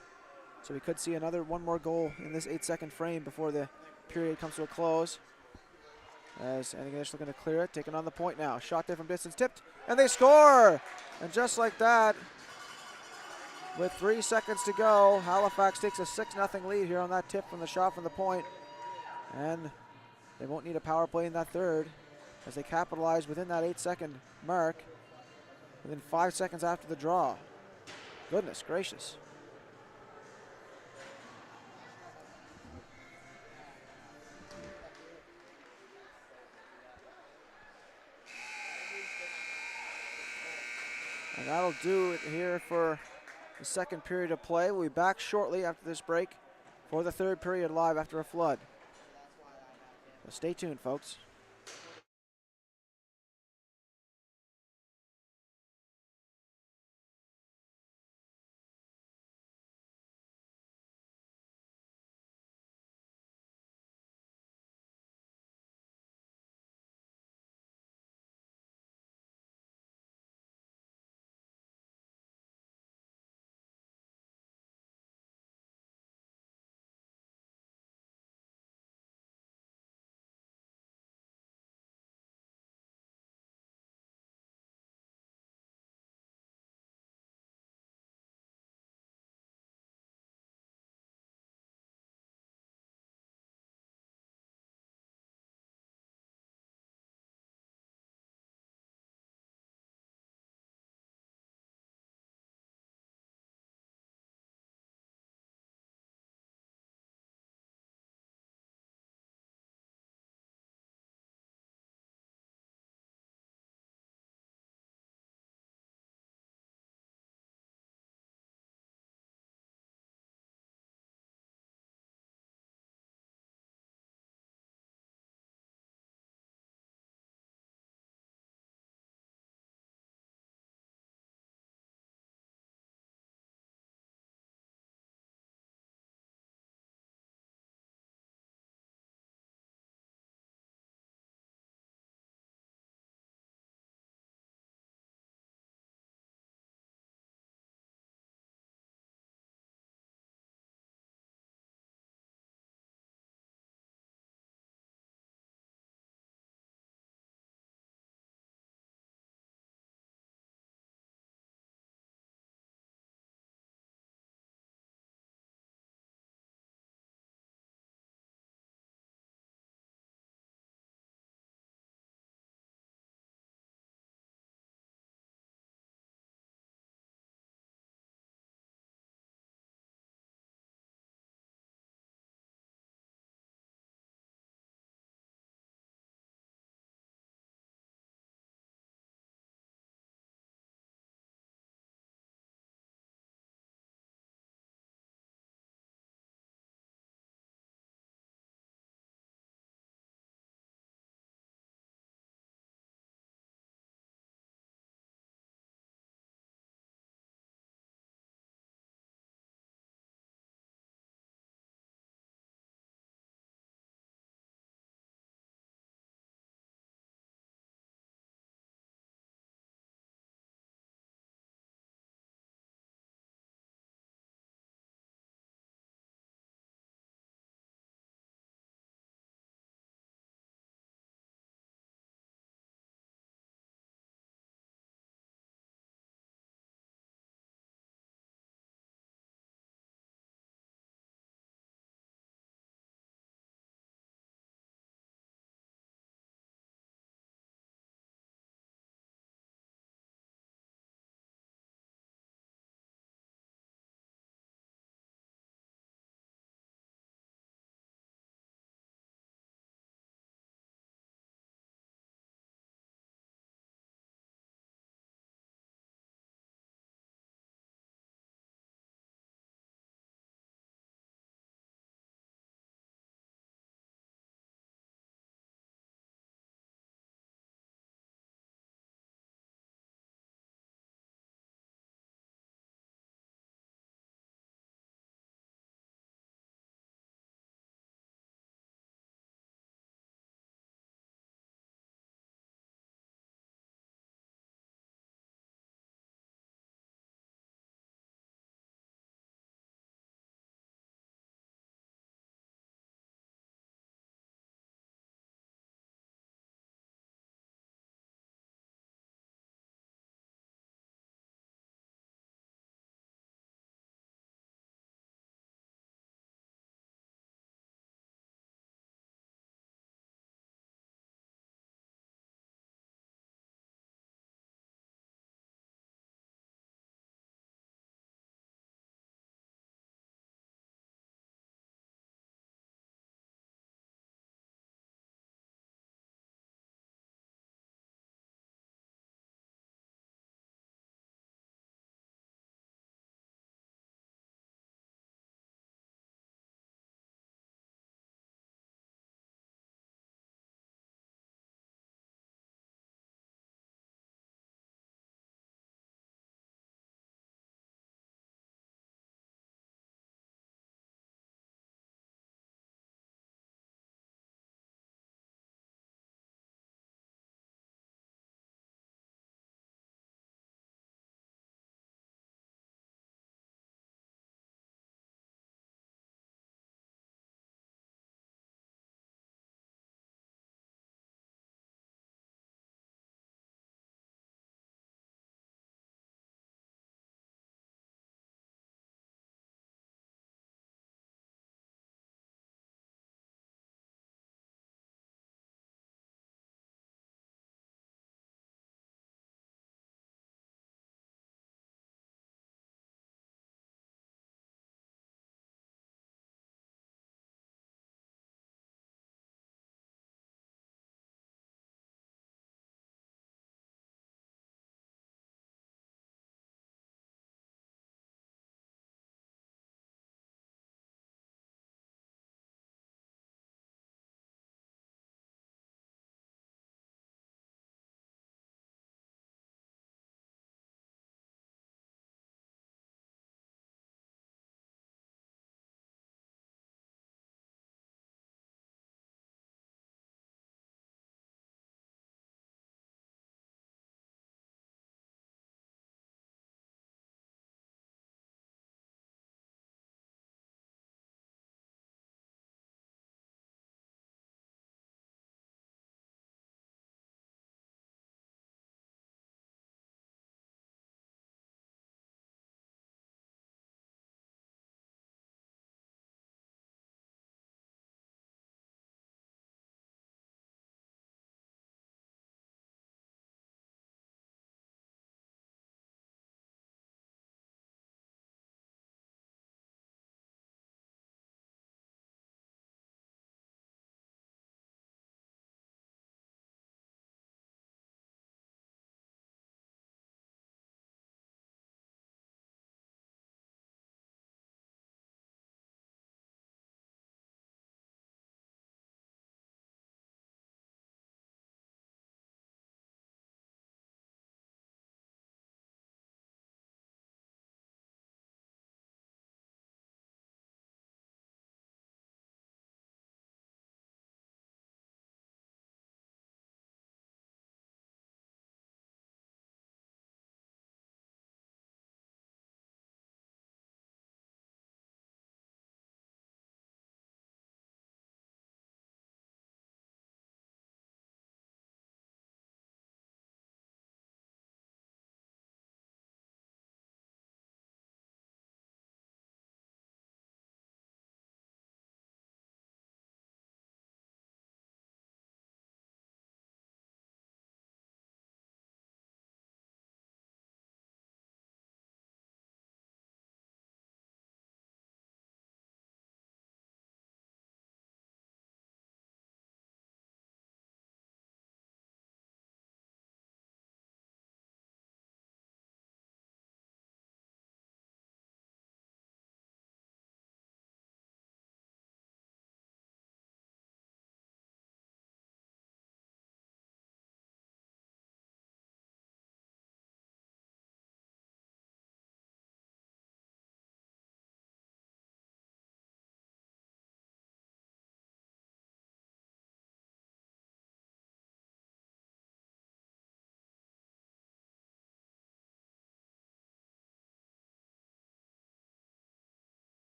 So we could see one more goal in this 8-second frame before the period comes to a close. As Antigonish looking to clear it, taking on the point now. Shot there from distance, tipped, and they score! And just like that, with 3 seconds to go, Halifax takes a 6-0 lead here on that tip from the shot from the point. And they won't need a power play in that third, as they capitalize within that 8-second mark, within 5 seconds after the draw. Goodness gracious. And that'll do it here for the second period of play. We'll be back shortly after this break for the third period live after a flood. So stay tuned, folks.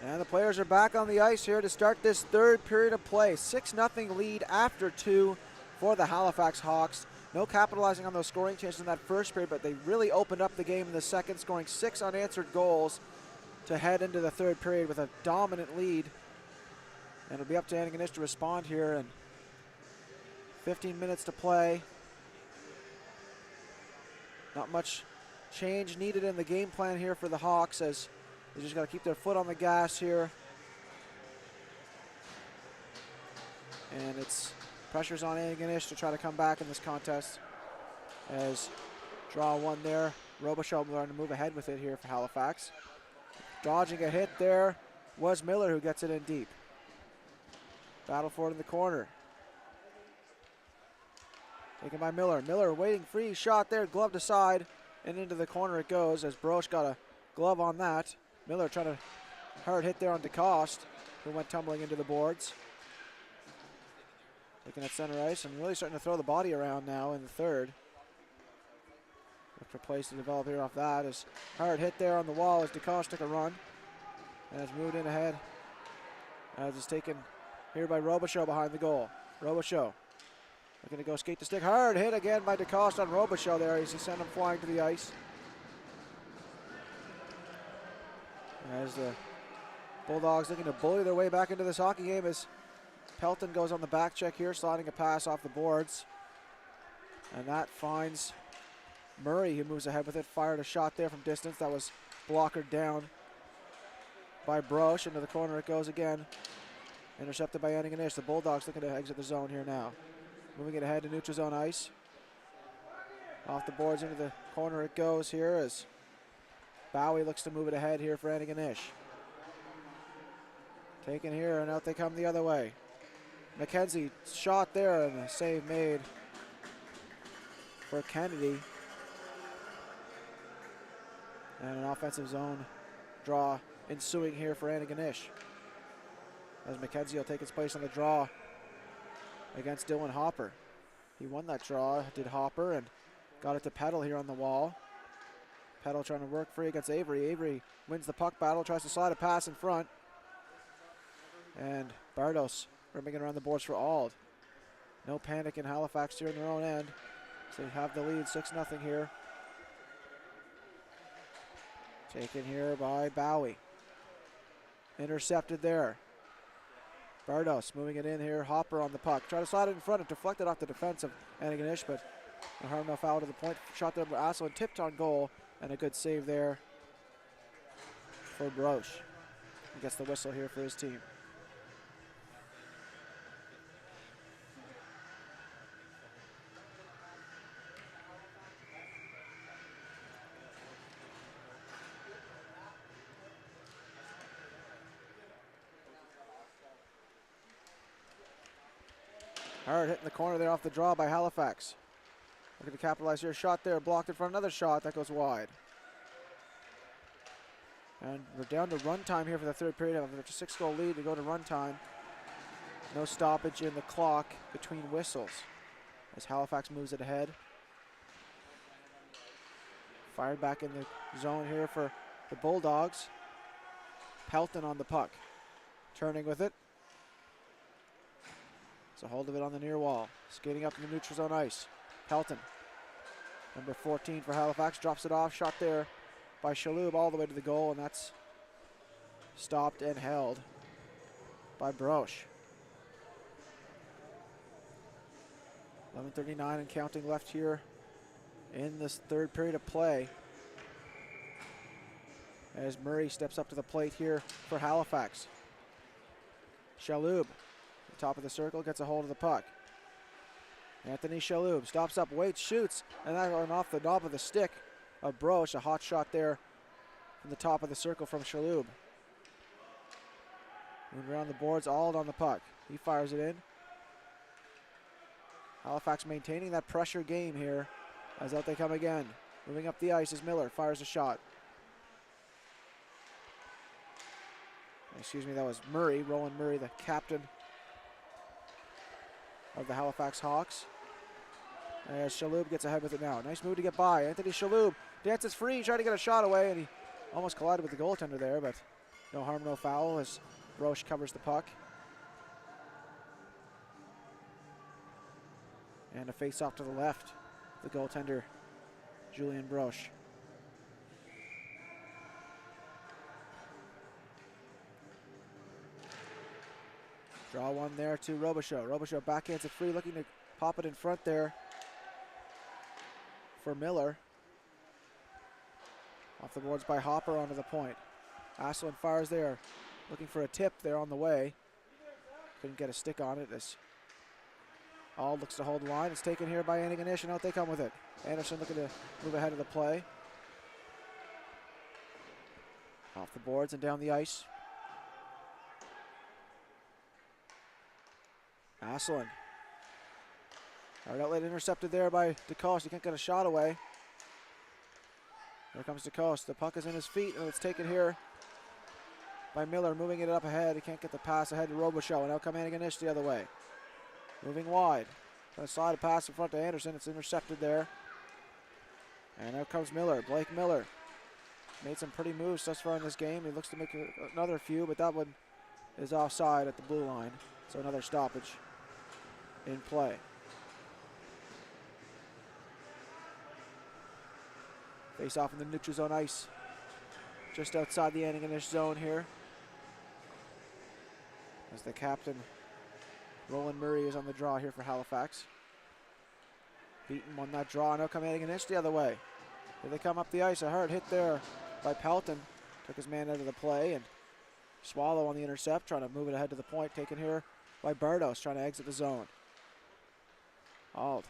And the players are back on the ice here to start this third period of play. 6-0 lead after 2 for the Halifax Hawks. No capitalizing on those scoring chances in that first period, but they really opened up the game in the second, scoring 6 unanswered goals to head into the third period with a dominant lead. And it'll be up to Antigonish to respond here, and 15 minutes to play. Not much change needed in the game plan here for the Hawks, as they just got to keep their foot on the gas here. And it's pressure's on Antigonish to try to come back in this contest. As draw one there, Robichaud learning to move ahead with it here for Halifax. Dodging a hit there was Miller, who gets it in deep. Battle for it in the corner. Taken by Miller. Miller waiting, free shot there, gloved aside, and into the corner it goes as Broche got a glove on that. Miller trying to hard hit there on DeCoste, who went tumbling into the boards. Looking at center ice and really starting to throw the body around now in the third. Look for plays to develop here off that. As hard hit there on the wall as DeCoste took a run. And has moved in ahead. As it's taken here by Robichaud behind the goal. Robichaud looking to go skate the stick. Hard hit again by DeCoste on Robichaud there as he sent him flying to the ice. As the Bulldogs looking to bully their way back into this hockey game, as Pelton goes on the back check here, sliding a pass off the boards. And that finds Murray, who moves ahead with it. Fired a shot there from distance that was blockered down by Broche. Into the corner it goes again. Intercepted by Antigonish. The Bulldogs looking to exit the zone here now. Moving it ahead to neutral zone ice. Off the boards into the corner it goes here as Bowie looks to move it ahead here for Antigonish. Taken here and out they come the other way. McKenzie shot there and a save made for Kennedy. And an offensive zone draw ensuing here for Antigonish, as McKenzie will take his place on the draw against Dylan Hopper. He won that draw, did Hopper, and got it to Peddle here on the wall. Peddle trying to work free against Avery. Avery wins the puck battle, tries to slide a pass in front. And Bardos rimming it around the boards for Auld. No panic in Halifax here in their own end. So they have the lead, 6-0 here. Taken here by Bowie. Intercepted there. Bardos moving it in here. Hopper on the puck. Try to slide it in front and deflect it off the defense of Antigonish, but not hard enough out of the point. Shot there by Asselin, tipped on goal, and a good save there for Broche. He gets the whistle here for his team. Hard hit in the corner there off the draw by Halifax. Looking to capitalize here. Shot there, blocked it for another shot. That goes wide. And we're down to run time here for the third period. After a 6-goal lead, we go to run time. No stoppage in the clock between whistles as Halifax moves it ahead. Fired back in the zone here for the Bulldogs. Pelton on the puck. Turning with it. It's a hold of it on the near wall. Skating up to the neutral zone ice. Pelton, number 14 for Halifax, drops it off. Shot there by Shaloub all the way to the goal, and that's stopped and held by Broche. 11:39 and counting left here in this third period of play, as Murray steps up to the plate here for Halifax. Shaloub, top of the circle, gets a hold of the puck. Anthony Shaloub stops up, waits, shoots, and that went off the knob of the stick of Broche. A hot shot there from the top of the circle from Shaloub. Moving around the boards, Auld on the puck. He fires it in. Halifax maintaining that pressure game here as out they come again. Moving up the ice is Miller, fires a shot. Excuse me, that was Murray, Roland Murray, the captain of the Halifax Hawks. As Shaloub gets ahead with it now. Nice move to get by. Anthony Shaloub dances free, trying to get a shot away, and he almost collided with the goaltender there, but No harm, no foul as Broche covers the puck. And a face-off to the left. The goaltender, Julian Broche. Draw one there to Robichaud. Robichaud backhands it free, looking to pop it in front there for Miller. Off the boards by Hopper onto the point. Asselin fires there, looking for a tip there on the way. Couldn't get a stick on it as Auld looks to hold the line. It's taken here by Antigonish, and out they come with it. Anderson looking to move ahead of the play. Off the boards and down the ice. Asselin. Hard outlet intercepted there by DeCoste. He can't get a shot away. Here comes DeCoste. The puck is in his feet, and it's taken here by Miller, moving it up ahead. He can't get the pass ahead to Robichaud, and out come Antigonish the other way. Moving wide. Trying to slide a pass in front to Anderson. It's intercepted there. And out comes Miller. Blake Miller. Made some pretty moves thus far in this game. He looks to make another few, but that one is offside at the blue line. So another stoppage in play. Face off in the neutral zone ice. Just outside the Antigonish zone here. As the captain, Roland Murray, is on the draw here for Halifax. Beaten on that draw, and now come Antigonish the other way. Here they come up the ice. A hard hit there by Pelton. Took his man out of the play, and Swallow on the intercept, trying to move it ahead to the point. Taken here by Bardos, trying to exit the zone. Auld.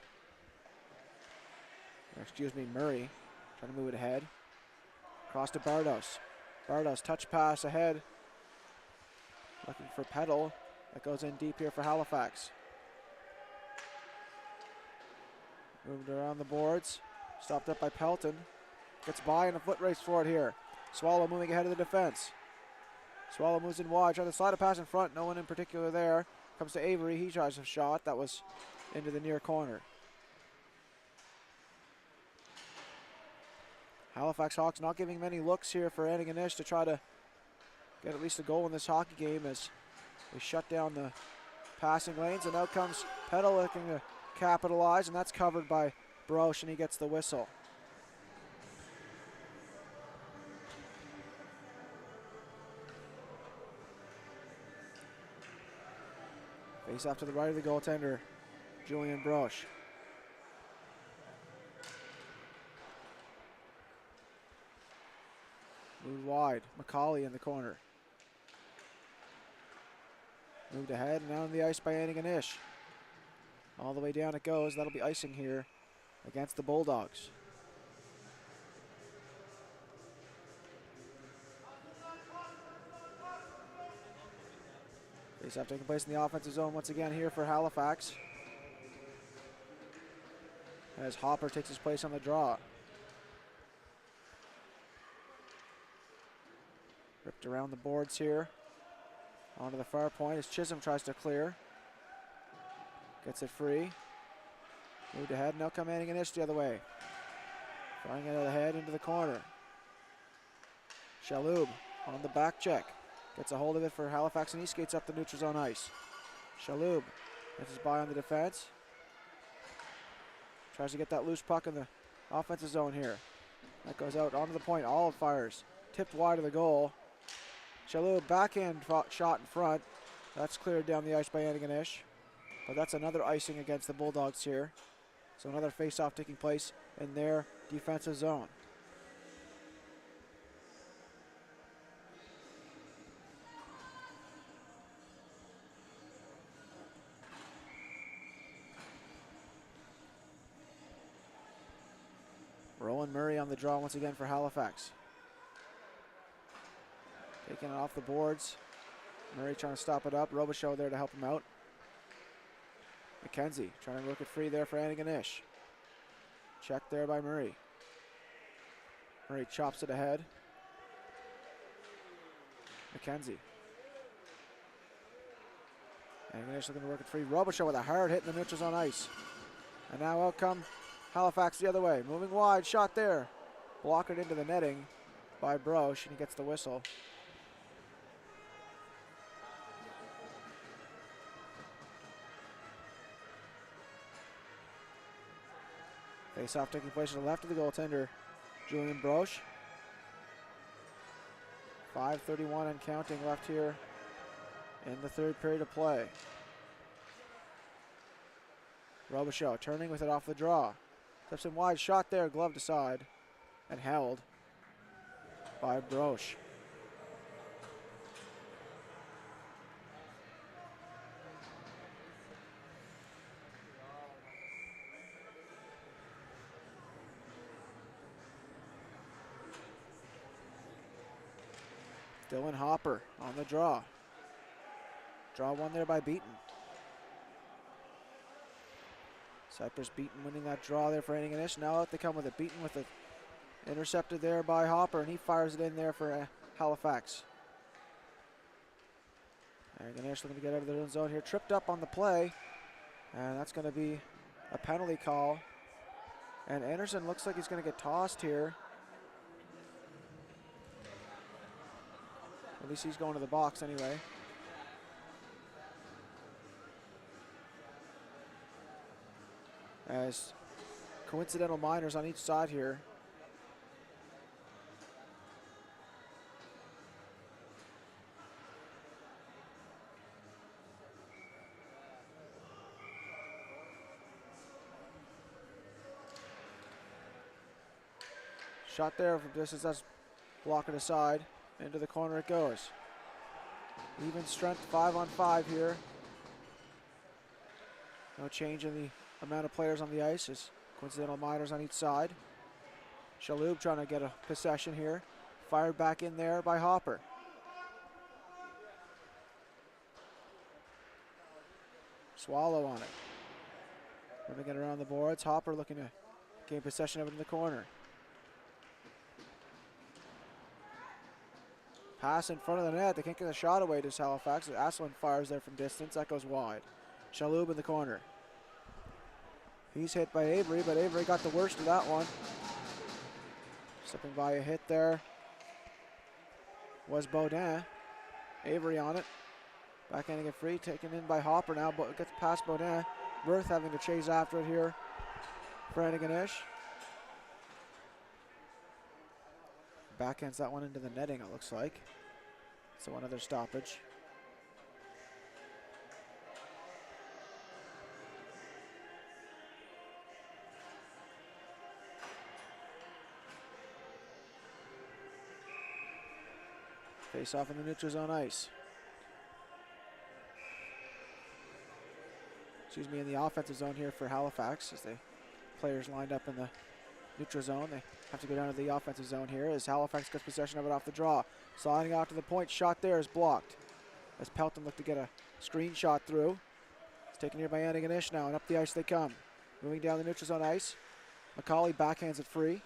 Murray, trying to move it ahead. Cross to Bardos. Bardos, touch pass ahead. Looking for Peddle. That goes in deep here for Halifax. Moved around the boards. Stopped up by Pelton. Gets by in a foot race for it here. Swallow moving ahead of the defense. Swallow moves in wide, trying to slide a pass in front. No one in particular there. Comes to Avery. He tries a shot. That was into the near corner. Halifax Hawks not giving many looks here for Antigonish to try to get at least a goal in this hockey game as they shut down the passing lanes. And out comes Peddle looking to capitalize, and that's covered by Broche, and he gets the whistle. Face off to the right of the goaltender, Julian Broche. Moved wide, McCauley in the corner. Moved ahead and down the ice by Antigonish. All the way down it goes. That'll be icing here against the Bulldogs. Face-off taking place in the offensive zone once again here for Halifax. As Hopper takes his place on the draw. Ripped around the boards here. Onto the far point as Chisholm tries to clear. Gets it free. Moved ahead, now come Antigonish the other way. Flying it ahead into the corner. Shalhoub on the back check. Gets a hold of it for Halifax, and he skates up the neutral zone ice. Shalhoub gets his by on the defense. Tries to get that loose puck in the offensive zone here. That goes out onto the point. Auld fires. Tipped wide of the goal. Shalhoub backhand shot in front. That's cleared down the ice by Antigonish. But that's another icing against the Bulldogs here. So another face-off taking place in their defensive zone. Roland Murray on the draw once again for Halifax. Taking it off the boards. Murray trying to stop it up. Robichaud there to help him out. McKenzie trying to work it free there for Antigonish. Checked there by Murray. Murray chops it ahead. McKenzie. Antigonish looking to work it free. Robichaud with a hard hit in the neutral zone ice. And now out come Halifax the other way. Moving wide, shot there. Blocked into the netting by Broche, and he gets the whistle. Face-off taking place to the left of the goaltender, Julian Broche. 5:31 and counting left here in the third period of play. Robichaud turning with it off the draw. Steps in wide, shot there, gloved aside and held by Broche. Dylan Hopper on the draw. Draw one there by Beaton. Cypress Beaton winning that draw there for Antigonish. Now out they come with it. Beaton with it. Intercepted there by Hopper, and he fires it in there for Halifax. Antigonish looking to get out of their own zone here. Tripped up on the play, and that's going to be a penalty call. And Anderson looks like he's going to get tossed here. At least he's going to the box anyway. As coincidental minors on each side here. Shot there from distance, that's blocking aside. Into the corner it goes. Even strength 5-on-5 here. No change in the amount of players on the ice. As coincidental minors on each side. Shaloub trying to get a possession here. Fired back in there by Hopper. Swallow on it. Moving it around the boards. Hopper looking to gain possession of it in the corner. Pass in front of the net. They can't get a shot away to Halifax. Asselin fires there from distance. That goes wide. Shaloub in the corner. He's hit by Avery, but Avery got the worst of that one. Slipping by a hit there was Baudin. Avery on it. Backhanding it free. Taken in by Hopper now. But gets past Baudin. Worth having to chase after it here for Antigonish. Backhands that one into the netting, it looks like. So another stoppage. Face off in the neutral zone ice. Excuse me, in the offensive zone here for Halifax as the players lined up in the neutral zone. They have to go down to the offensive zone here as Halifax gets possession of it off the draw. Sliding out to the point, shot there is blocked. As Pelton looked to get a screen shot through. It's taken here by Antigonish now, and up the ice they come. Moving down the neutral zone ice. McCauley backhands it free.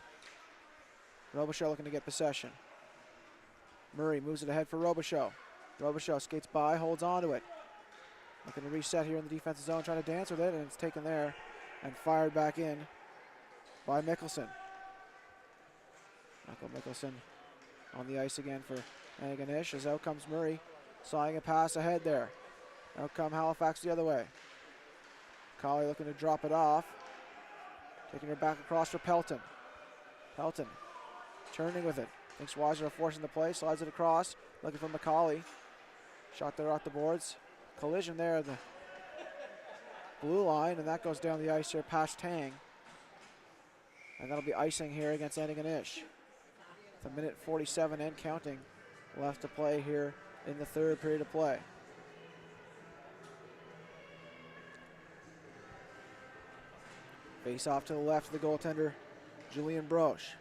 Robichaud looking to get possession. Murray moves it ahead for Robichaud. Robichaud skates by, holds on to it. Looking to reset here in the defensive zone, trying to dance with it, and it's taken there and fired back in by Mickelson. Michael Mickelson on the ice again for Antigonish as out comes Murray. Sawing a pass ahead there. Out come Halifax the other way. Colley looking to drop it off. Taking her back across for Pelton. Pelton turning with it. Thinks Weiser are forcing the play. Slides it across. Looking for McCauley. Shot there off the boards. Collision there at the blue line, and that goes down the ice here past Tang. And that'll be icing here against Antigonish. With 1:47 and counting left to play here in the third period of play. Face off to the left of the goaltender, Julian Broche.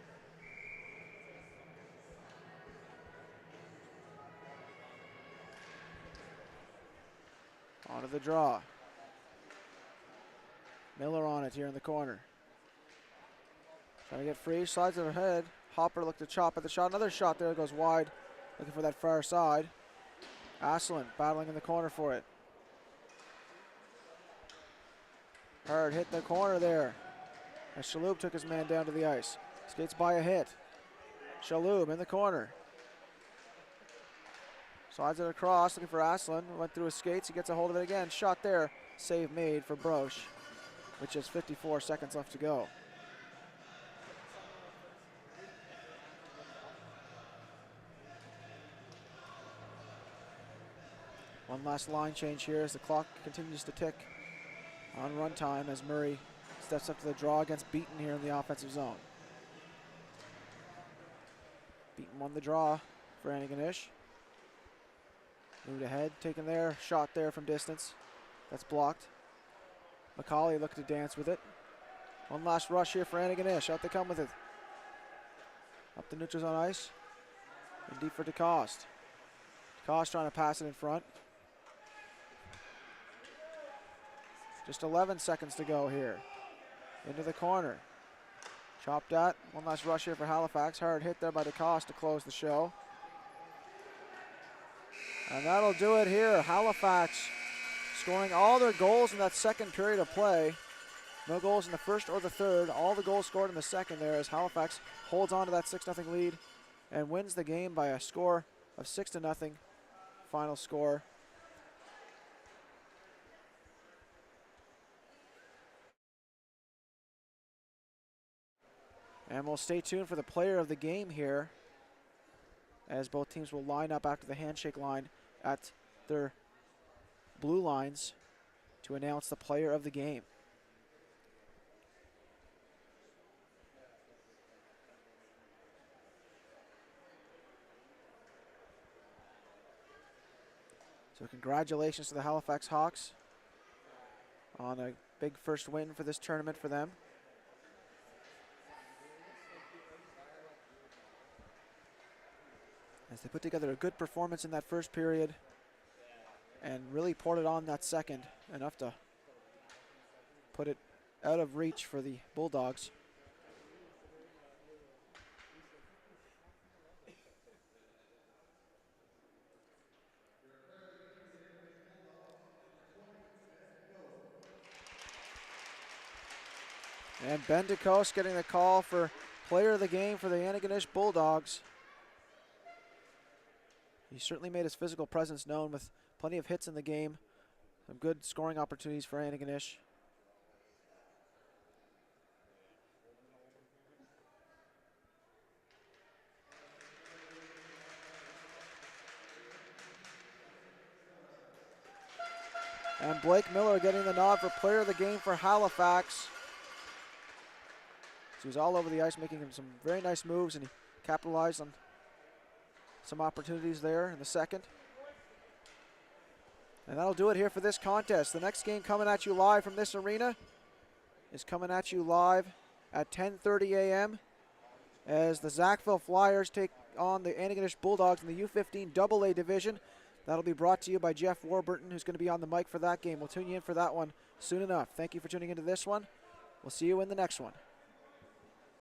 Onto the draw. Miller on it here in the corner. Trying to get free, slides it ahead. Hopper looked to chop at the shot. Another shot there goes wide, looking for that far side. Asselin battling in the corner for it. Hard hit the corner there. As Shaloub took his man down to the ice. Skates by a hit. Shaloub in the corner. Slides it across, looking for Asselin. Went through his skates, he gets a hold of it again. Shot there, save made for Broche, which is 54 seconds left to go. One last line change here as the clock continues to tick on run time as Murray steps up to the draw against Beaton here in the offensive zone. Beaton won the draw for Antigonish. Moved ahead, taken there, shot there from distance. That's blocked. McCauley looking to dance with it. One last rush here for Antigonish. Out they come with it. Up the neutral zone ice. And deep for DeCoste. DeCoste trying to pass it in front. Just 11 seconds to go here. Into the corner. Chopped at. One last rush here for Halifax. Hard hit there by DeCoste to close the show. And that'll do it here. Halifax scoring all their goals in that second period of play. No goals in the first or the third. All the goals scored in the second there as Halifax holds on to that 6-0 lead and wins the game by a score of 6-0. Final score. And we'll stay tuned for the player of the game here as both teams will line up after the handshake line at their blue lines to announce the player of the game. So congratulations to the Halifax Hawks on a big first win for this tournament for them. As they put together a good performance in that first period and really poured it on that second, enough to put it out of reach for the Bulldogs. And Ben DeCoste getting the call for player of the game for the Antigonish Bulldogs. He certainly made his physical presence known with plenty of hits in the game. Some good scoring opportunities for Antigonish. And Blake Miller getting the nod for player of the game for Halifax. So he was all over the ice, making him some very nice moves, and he capitalized on some opportunities there in the second. And that'll do it here for this contest. The next game coming at you live from this arena is coming at you live at 10:30 a.m. as the Zachville Flyers take on the Antigonish Bulldogs in the U15 AA division. That'll be brought to you by Jeff Warburton, who's going to be on the mic for that game. We'll tune you in for that one soon enough. Thank you for tuning into this one. We'll see you in the next one.